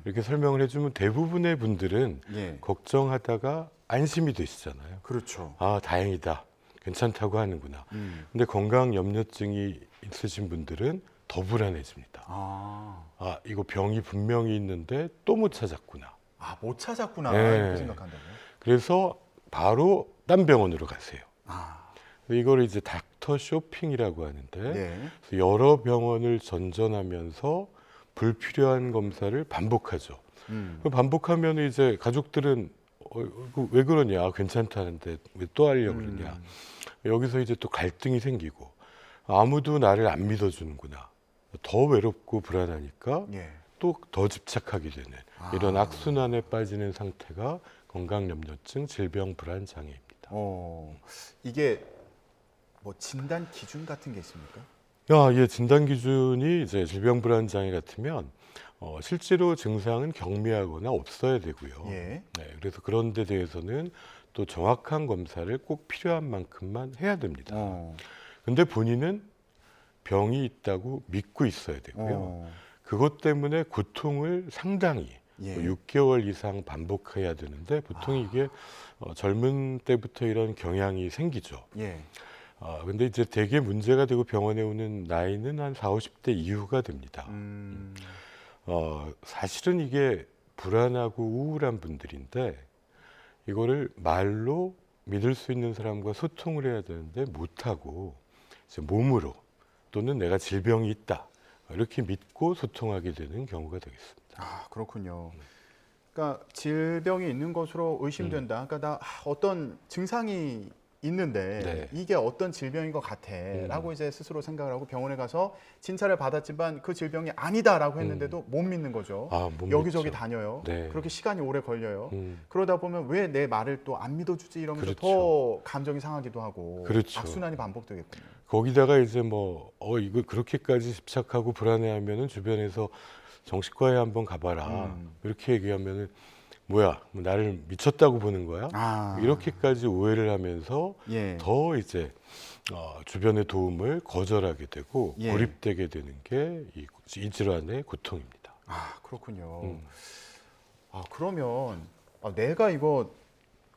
이렇게 설명을 해주면 대부분의 분들은 걱정하다가 안심이 되시잖아요. 그렇죠. 다행이다. 괜찮다고 하는구나. 근데 건강 염려증이 있으신 분들은 더 불안해집니다. 이거 병이 분명히 있는데 또 못 찾았구나. 못 찾았구나 이렇게 생각한다고요? 그래서 바로 딴 병원으로 가세요. 이걸 이제 닥터 쇼핑이라고 하는데 여러 병원을 전전하면서 불필요한 검사를 반복하죠. 반복하면 이제 가족들은 왜 그러냐, 괜찮다는데 왜 또 하려고 그러냐. 여기서 이제 또 갈등이 생기고 아무도 나를 안 믿어주는구나. 더 외롭고 불안하니까 또 더 집착하게 되는 이런 악순환에 빠지는 상태가 건강염려증, 질병불안장애입니다. 이게 뭐 진단 기준 같은 게 있습니까? 진단 기준이 이제 질병불안장애 같으면 실제로 증상은 경미하거나 없어야 되고요. 그래서 그런 데 대해서는 또 정확한 검사를 꼭 필요한 만큼만 해야 됩니다. 근데 본인은 병이 있다고 믿고 있어야 되고요. 그것 때문에 고통을 상당히 6개월 이상 반복해야 되는데 보통 이게 젊은 때부터 이런 경향이 생기죠. 근데 이제 되게 문제가 되고 병원에 오는 나이는 한 40, 50대 이후가 됩니다. 사실은 이게 불안하고 우울한 분들인데 이거를 말로 믿을 수 있는 사람과 소통을 해야 되는데 못하고 이제 몸으로 또는 내가 질병이 있다 이렇게 믿고 소통하게 되는 경우가 되겠습니다. 그렇군요. 그러니까 질병이 있는 것으로 의심된다. 그러니까 나 어떤 증상이 있는데 이게 어떤 질병인 것 같아라고 이제 스스로 생각을 하고 병원에 가서 진찰을 받았지만 그 질병이 아니다라고 했는데도 못 믿는 거죠. 못 여기저기 믿죠. 다녀요. 네. 그렇게 시간이 오래 걸려요. 그러다 보면 왜 내 말을 또 안 믿어주지 이러면서 그렇죠. 더 감정이 상하기도 하고 그렇죠. 악순환이 반복되겠군요. 거기다가 이제 이거 그렇게까지 집착하고 불안해하면은 주변에서 정신과에 한번 가봐라 이렇게 얘기하면은 뭐야, 나를 미쳤다고 보는 거야? 이렇게까지 오해를 하면서 더 이제 주변의 도움을 거절하게 되고 고립되게 되는 게 이 질환의 고통입니다. 그렇군요. 그러면 내가 이거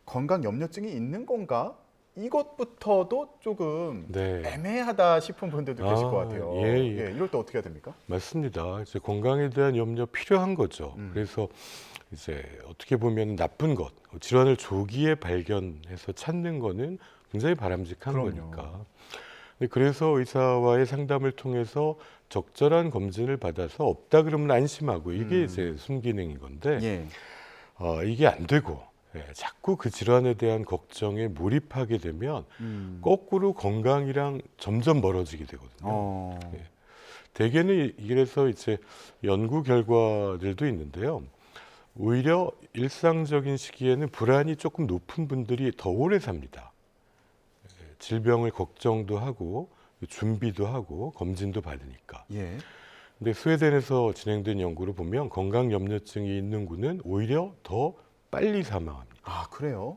건강 염려증이 있는 건가? 이것부터도 조금 애매하다 싶은 분들도 계실 것 같아요. 이럴 때 어떻게 해야 됩니까? 맞습니다. 이제 건강에 대한 염려 필요한 거죠. 그래서 이제 어떻게 보면 나쁜 것, 질환을 조기에 발견해서 찾는 거는 굉장히 바람직한 거니까. 그래서 의사와의 상담을 통해서 적절한 검진을 받아서 없다 그러면 안심하고 이게 이제 순기능인 건데 이게 안 되고 자꾸 그 질환에 대한 걱정에 몰입하게 되면 거꾸로 건강이랑 점점 멀어지게 되거든요. 대개는 이래서 이제 연구 결과들도 있는데요. 오히려 일상적인 시기에는 불안이 조금 높은 분들이 더 오래 삽니다. 질병을 걱정도 하고 준비도 하고 검진도 받으니까. 근데 스웨덴에서 진행된 연구를 보면 건강 염려증이 있는 군은 오히려 더 빨리 사망합니다. 그래요?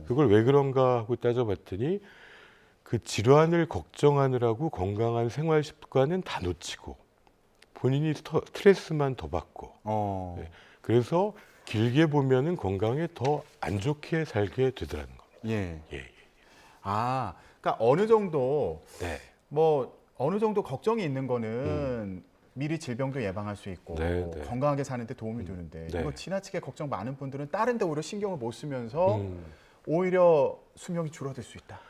그걸 왜 그런가 하고 따져봤더니 그 질환을 걱정하느라고 건강한 생활 습관은 다 놓치고 본인이 스트레스만 더 받고 네. 그래서 길게 보면은 건강에 더 안 좋게 살게 되더라는 겁니다. 예. 예. 아, 그러니까 어느 정도 네. 뭐 어느 정도 걱정이 있는 거는 미리 질병도 예방할 수 있고 네, 네. 건강하게 사는데 도움이 되는데 네. 이거 지나치게 걱정 많은 분들은 다른 데 오히려 신경을 못 쓰면서 오히려 수명이 줄어들 수 있다.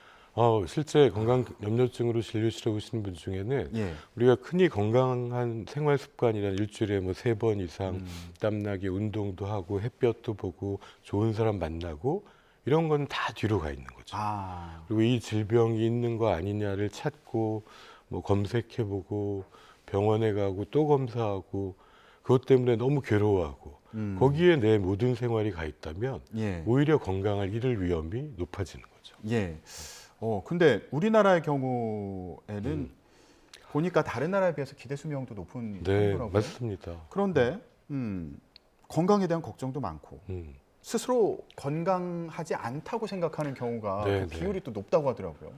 실제 건강 염려증으로 진료실에 오시는 분 중에는 예. 우리가 흔히 건강한 생활 습관이란 일주일에 뭐 3번 이상 땀나게 운동도 하고 햇볕도 보고 좋은 사람 만나고 이런 건 다 뒤로 가 있는 거죠. 그리고 이 질병이 있는 거 아니냐를 찾고 뭐 검색해보고 병원에 가고 또 검사하고 그것 때문에 너무 괴로워하고 거기에 내 모든 생활이 가 있다면 예. 오히려 건강을 잃을 위험이 높아지는 거죠. 예. 근데 우리나라의 경우에는 보니까 다른 나라에 비해서 기대 수명도 높은 네, 편이더라고요. 맞습니다. 그런데 건강에 대한 걱정도 많고 스스로 건강하지 않다고 생각하는 경우가 네, 그 비율이 또 높다고 하더라고요.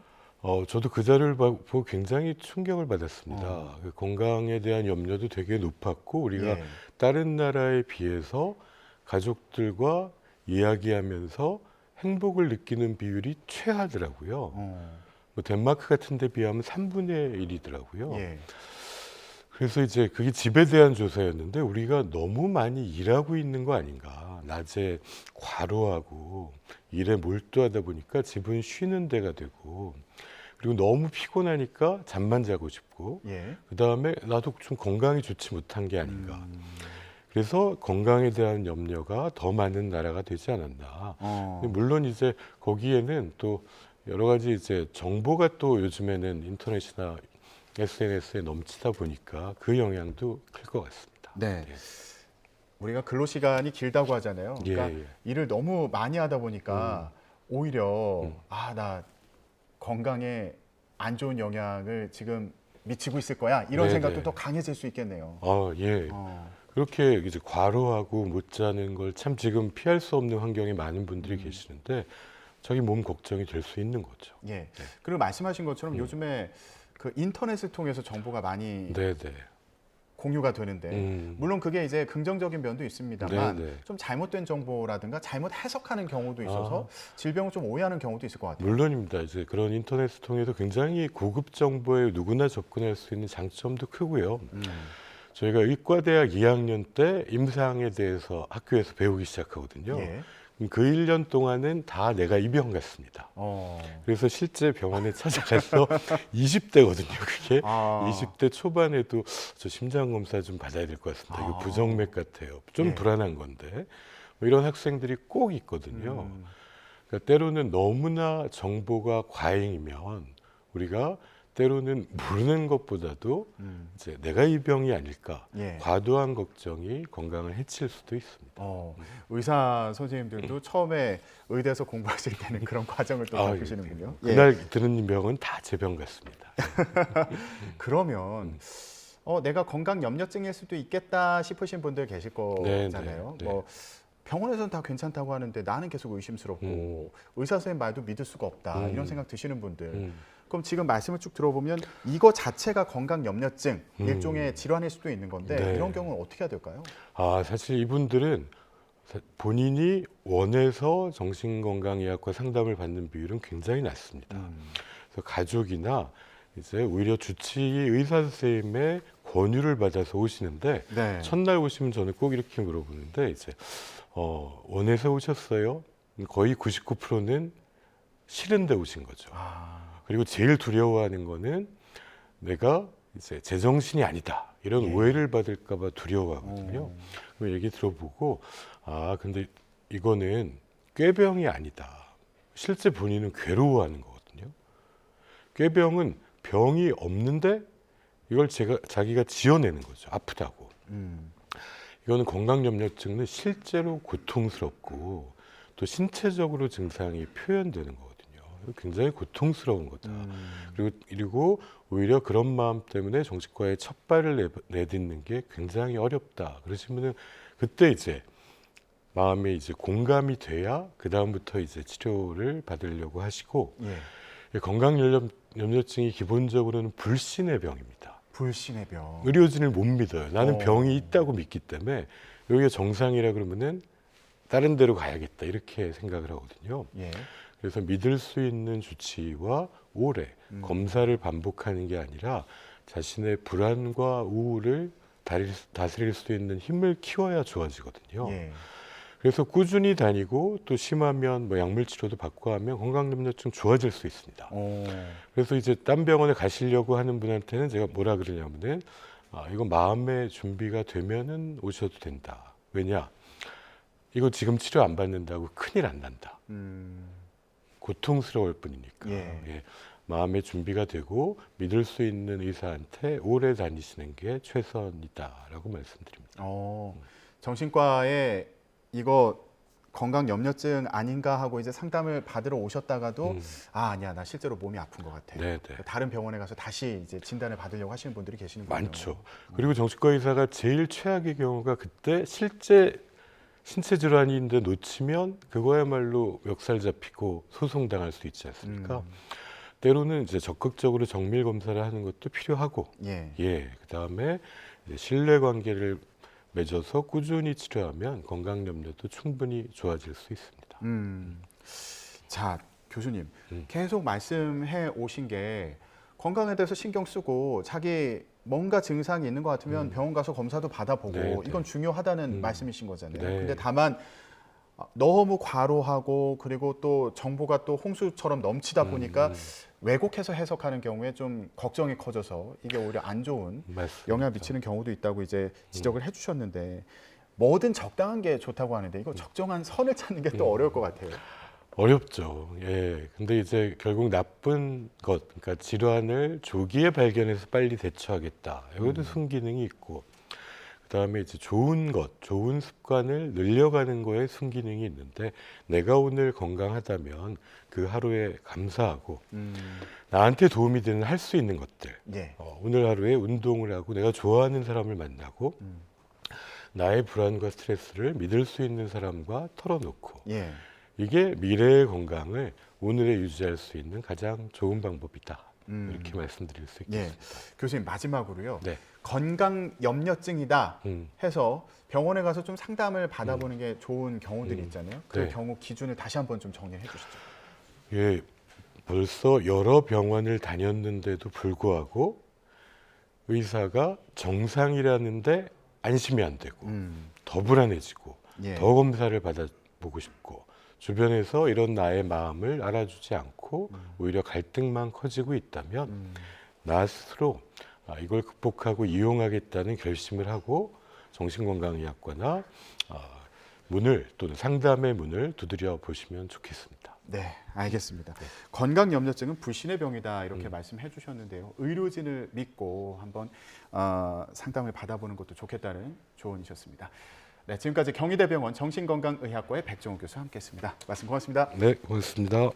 저도 그 자료를 보고 굉장히 충격을 받았습니다. 그 건강에 대한 염려도 되게 높았고 우리가 예. 다른 나라에 비해서 가족들과 이야기하면서 행복을 느끼는 비율이 최하더라고요. 뭐 덴마크 같은 데 비하면 3분의 1이더라고요. 예. 그래서 이제 그게 집에 대한 조사였는데 우리가 너무 많이 일하고 있는 거 아닌가. 낮에 과로하고 일에 몰두하다 보니까 집은 쉬는 데가 되고 그리고 너무 피곤하니까 잠만 자고 싶고 예. 그다음에 나도 좀 건강이 좋지 못한 게 아닌가. 그래서 건강에 대한 염려가 더 많은 나라가 되지 않았나. 물론 이제 거기에는 또 여러 가지 이제 정보가 또 요즘에는 인터넷이나 SNS에 넘치다 보니까 그 영향도 클 것 같습니다. 네. 우리가 근로 시간이 길다고 하잖아요. 그러니까 예. 일을 너무 많이 하다 보니까 오히려 나 건강에 안 좋은 영향을 지금 미치고 있을 거야 이런 네네. 생각도 더 강해질 수 있겠네요. 예. 그렇게 이제 과로하고 못 자는 걸 참 지금 피할 수 없는 환경에 많은 분들이 계시는데 자기 몸 걱정이 될 수 있는 거죠. 예. 그리고 말씀하신 것처럼 요즘에 그 인터넷을 통해서 정보가 많이 공유가 되는데 물론 그게 이제 긍정적인 면도 있습니다만 좀 잘못된 정보라든가 잘못 해석하는 경우도 있어서 질병을 좀 오해하는 경우도 있을 것 같아요. 물론입니다. 이제 그런 인터넷을 통해서 굉장히 고급 정보에 누구나 접근할 수 있는 장점도 크고요. 저희가 의과대학 2학년 때 임상에 대해서 학교에서 배우기 시작하거든요. 예. 그 1년 동안은 다 내가 입영 갔습니다. 그래서 실제 병원에 찾아가서 20대거든요. 그게 20대 초반에도 저 심장 검사 좀 받아야 될 것 같습니다. 이거 부정맥 같아요. 좀 불안한 건데 뭐 이런 학생들이 꼭 있거든요. 그러니까 때로는 너무나 정보가 과잉이면 우리가 때로는 모르는 것보다도 이제 내가 이 병이 아닐까 과도한 걱정이 건강을 해칠 수도 있습니다. 의사 선생님들도 처음에 의대에서 공부하실 때는 그런 과정을 또 겪으시는군요. 그날 드는 병은 다 제 병 같습니다. 그러면 내가 건강 염려증일 수도 있겠다 싶으신 분들 계실 거잖아요. 뭐 병원에서는 다 괜찮다고 하는데 나는 계속 의심스럽고 의사 선생님 말도 믿을 수가 없다 이런 생각 드시는 분들 그럼 지금 말씀을 쭉 들어보면 이거 자체가 건강 염려증 일종의 질환일 수도 있는 건데 이런 경우는 어떻게 해야 될까요? 사실 이분들은 본인이 원해서 정신건강의학과 상담을 받는 비율은 굉장히 낮습니다. 그래서 가족이나 이제 오히려 주치의 의사 선생님의 권유를 받아서 오시는데 첫날 오시면 저는 꼭 이렇게 물어보는데 이제 원해서 오셨어요? 거의 99%는 싫은데 오신 거죠. 그리고 제일 두려워하는 거는 내가 이제 제정신이 아니다 이런 오해를 받을까봐 두려워하거든요. 그럼 얘기 들어보고 근데 이거는 꾀병이 아니다. 실제 본인은 괴로워하는 거거든요. 꾀병은 병이 없는데 이걸 자기가 지어내는 거죠. 아프다고. 이거는 건강염려증은 실제로 고통스럽고 또 신체적으로 증상이 표현되는 거거든요. 굉장히 고통스러운 거다. 그리고 오히려 그런 마음 때문에 정신과에 첫 발을 내딛는 게 굉장히 어렵다. 그러시면은 그때 이제 마음에 이제 공감이 돼야 그 다음부터 이제 치료를 받으려고 하시고 건강염려증이 기본적으로는 불신의 병입니다. 불신의 병. 의료진을 못 믿어요. 나는 병이 있다고 믿기 때문에 여기가 정상이라 그러면은 다른 데로 가야겠다 이렇게 생각을 하거든요. 예. 그래서 믿을 수 있는 주치의와 오래 검사를 반복하는 게 아니라 자신의 불안과 우울을 다스릴 수 있는 힘을 키워야 좋아지거든요. 예. 그래서 꾸준히 다니고 또 심하면 뭐 약물 치료도 받고 하면 건강염려증 좋아질 수 있습니다. 그래서 이제 딴 병원에 가시려고 하는 분한테는 제가 뭐라 그러냐면은 이거 마음의 준비가 되면은 오셔도 된다. 왜냐? 이거 지금 치료 안 받는다고 큰일 안 난다. 고통스러울 뿐이니까. 예. 마음의 준비가 되고 믿을 수 있는 의사한테 오래 다니시는 게 최선이다라고 말씀드립니다. 정신과에 이거 건강염려증 아닌가 하고 이제 상담을 받으러 오셨다가도 아니야 나 실제로 몸이 아픈 것 같아. 네네. 다른 병원에 가서 다시 이제 진단을 받으려고 하시는 분들이 계시는 거예요. 많죠. 그리고 정신과 의사가 제일 최악의 경우가 그때 실제 신체 질환인데 놓치면 그거야말로 멱살 잡히고 소송당할 수 있지 않습니까? 때로는 이제 적극적으로 정밀 검사를 하는 것도 필요하고, 그다음에 이제 신뢰관계를 맺어서 꾸준히 치료하면 건강염려도 충분히 좋아질 수 있습니다. 자, 교수님 계속 말씀해 오신 게 건강에 대해서 신경 쓰고 자기 뭔가 증상이 있는 것 같으면 병원 가서 검사도 받아보고 이건 중요하다는 말씀이신 거잖아요. 근데 다만 너무 과로하고 그리고 또 정보가 또 홍수처럼 넘치다 보니까 왜곡해서 해석하는 경우에 좀 걱정이 커져서 이게 오히려 안 좋은 영향을 미치는 경우도 있다고 이제 지적을 해주셨는데 뭐든 적당한 게 좋다고 하는데 이거 적정한 선을 찾는 게 또 어려울 것 같아요. 어렵죠. 예. 근데 이제 결국 나쁜 것, 그러니까 질환을 조기에 발견해서 빨리 대처하겠다. 이것도 순기능이 있고, 그다음에 이제 좋은 것, 좋은 습관을 늘려가는 거에 순기능이 있는데 내가 오늘 건강하다면 그 하루에 감사하고 나한테 도움이 되는 할 수 있는 것들. 오늘 하루에 운동을 하고 내가 좋아하는 사람을 만나고 나의 불안과 스트레스를 믿을 수 있는 사람과 털어놓고 이게 미래의 건강을 오늘에 유지할 수 있는 가장 좋은 방법이다. 이렇게 말씀드릴 수 있겠습니다. 교수님 마지막으로요. 건강염려증이다 해서 병원에 가서 좀 상담을 받아보는 게 좋은 경우들이 있잖아요. 그 경우 기준을 다시 한번 좀 정리해 주시죠. 예, 벌써 여러 병원을 다녔는데도 불구하고 의사가 정상이라는데 안심이 안 되고 더 불안해지고 더 검사를 받아보고 싶고 주변에서 이런 나의 마음을 알아주지 않고 오히려 갈등만 커지고 있다면 나 스스로 이걸 극복하고 이용하겠다는 결심을 하고 정신건강의학과나 문을 또는 상담의 문을 두드려 보시면 좋겠습니다. 네, 알겠습니다. 건강염려증은 불신의 병이다 이렇게 말씀해 주셨는데요. 의료진을 믿고 한번 상담을 받아보는 것도 좋겠다는 조언이셨습니다. 네, 지금까지 경희대병원 정신건강의학과의 백종욱 교수와 함께했습니다. 말씀 고맙습니다. 네, 고맙습니다.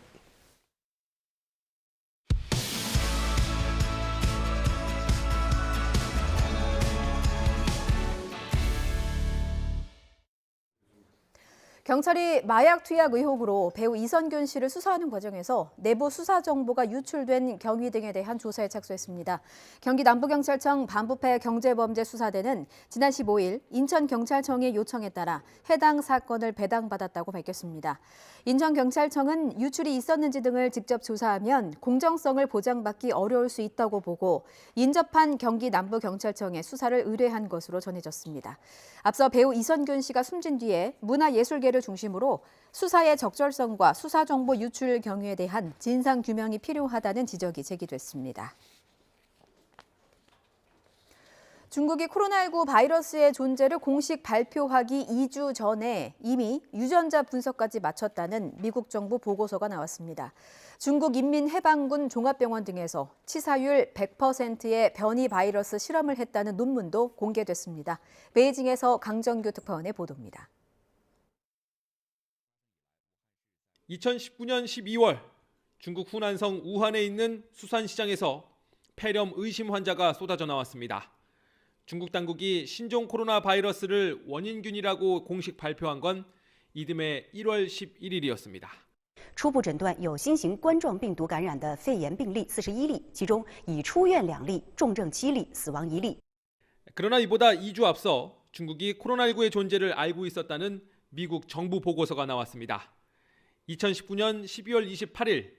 경찰이 마약 투약 의혹으로 배우 이선균 씨를 수사하는 과정에서 내부 수사 정보가 유출된 경위 등에 대한 조사에 착수했습니다. 경기 남부경찰청 반부패 경제범죄수사대는 지난 15일 인천경찰청의 요청에 따라 해당 사건을 배당받았다고 밝혔습니다. 인천경찰청은 유출이 있었는지 등을 직접 조사하면 공정성을 보장받기 어려울 수 있다고 보고 인접한 경기 남부경찰청에 수사를 의뢰한 것으로 전해졌습니다. 앞서 배우 이선균 씨가 숨진 뒤에 문화예술계를 중심으로 수사의 적절성과 수사 정보 유출 경위에 대한 진상 규명이 필요하다는 지적이 제기됐습니다. 중국이 코로나19 바이러스의 존재를 공식 발표하기 2주 전에 이미 유전자 분석까지 마쳤다는 미국 정부 보고서가 나왔습니다. 중국 인민해방군 종합병원 등에서 치사율 100%의 변이 바이러스 실험을 했다는 논문도 공개됐습니다. 베이징에서 강정규 특파원의 보도입니다. 2019년 12월 중국 후난성 우한에 있는 수산시장에서 폐렴 의심 환자가 쏟아져 나왔습니다. 중국 당국이 신종 코로나 바이러스를 원인균이라고 공식 발표한 건 이듬해 1월 11일이었습니다. 初步诊断有新型冠状病毒感染的肺炎病例41例，其中已出院2例，重症7例，死亡1例。 그러나 이보다 2주 앞서 중국이 코로나19의 존재를 알고 있었다는 미국 정부 보고서가 나왔습니다. 2019년 12월 28일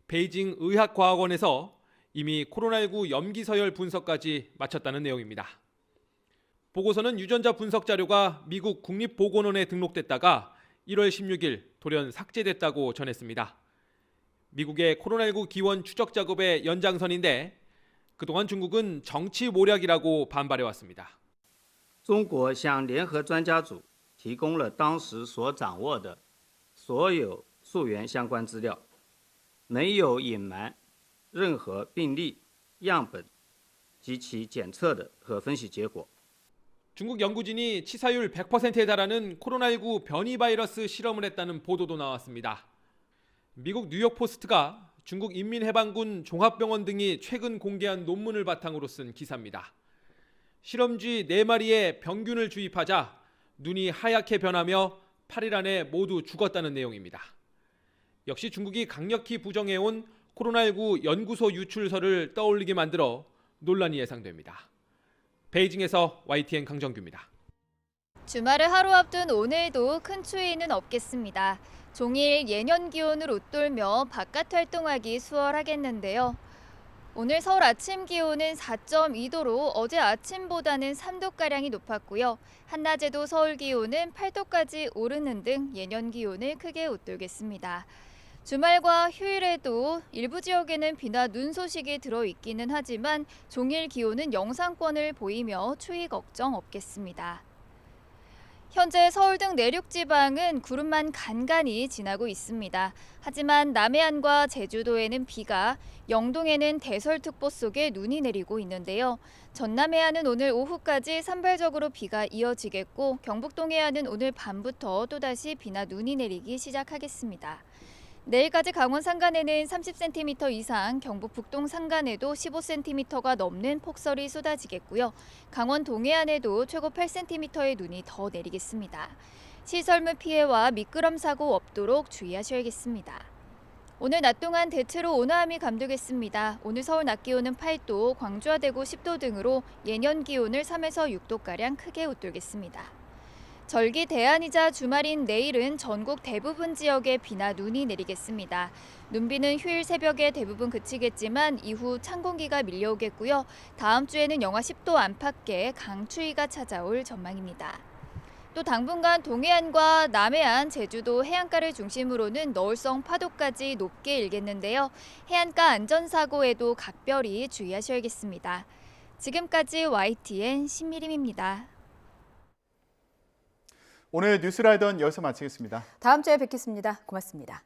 베이징 의학과학원에서 이미 코로나19 염기 서열 분석까지 마쳤다는 내용입니다. 보고서는 유전자 분석 자료가 미국 국립보건원에 등록됐다가 1월 16일 돌연 삭제됐다고 전했습니다. 미국의 코로나19 기원 추적 작업의 연장선인데 그동안 중국은 정치 모략이라고 반발해왔습니다. 中国向联合专家组提供了当时所掌握的所有溯源相关资料，没有隐瞒任何病例、样本及其检测的和分析结果。 중국 연구진이 치사율 100%에 달하는 코로나19 변이 바이러스 실험을 했다는 보도도 나왔습니다. 미국 뉴욕 포스트가 중국 인민해방군 종합병원 등이 최근 공개한 논문을 바탕으로 쓴 기사입니다. 실험쥐 4마리에 병균을 주입하자 눈이 하얗게 변하며 8일 안에 모두 죽었다는 내용입니다. 역시 중국이 강력히 부정해온 코로나19 연구소 유출설을 떠올리게 만들어 논란이 예상됩니다. 베이징에서 YTN 강정규입니다. 주말을 하루 앞둔 오늘도 큰 추위는 없겠습니다. 종일 예년 기온을 웃돌며 바깥 활동하기 수월하겠는데요. 오늘 서울 아침 기온은 4.2도로 어제 아침보다는 3도가량이 높았고요. 한낮에도 서울 기온은 8도까지 오르는 등 예년 기온을 크게 웃돌겠습니다. 주말과 휴일에도 일부 지역에는 비나 눈 소식이 들어있기는 하지만 종일 기온은 영상권을 보이며 추위 걱정 없겠습니다. 현재 서울 등 내륙 지방은 구름만 간간히 지나고 있습니다. 하지만 남해안과 제주도에는 비가, 영동에는 대설특보 속에 눈이 내리고 있는데요. 전남해안은 오늘 오후까지 산발적으로 비가 이어지겠고 경북 동해안은 오늘 밤부터 또다시 비나 눈이 내리기 시작하겠습니다. 내일까지 강원 산간에는 30cm 이상, 경북 북동 산간에도 15cm가 넘는 폭설이 쏟아지겠고요. 강원 동해안에도 최고 8cm의 눈이 더 내리겠습니다. 시설물 피해와 미끄럼 사고 없도록 주의하셔야겠습니다. 오늘 낮 동안 대체로 온화함이 감도겠습니다. 오늘 서울 낮 기온은 8도, 광주와 대구 10도 등으로 예년 기온을 3에서 6도가량 크게 웃돌겠습니다. 절기 대안이자 주말인 내일은 전국 대부분 지역에 비나 눈이 내리겠습니다. 눈비는 휴일 새벽에 대부분 그치겠지만 이후 찬 공기가 밀려오겠고요. 다음 주에는 영하 10도 안팎의 강추위가 찾아올 전망입니다. 또 당분간 동해안과 남해안, 제주도 해안가를 중심으로는 너울성 파도까지 높게 일겠는데요. 해안가 안전사고에도 각별히 주의하셔야겠습니다. 지금까지 YTN 신미림입니다. 오늘 뉴스라이더는 여기서 마치겠습니다. 다음 주에 뵙겠습니다. 고맙습니다.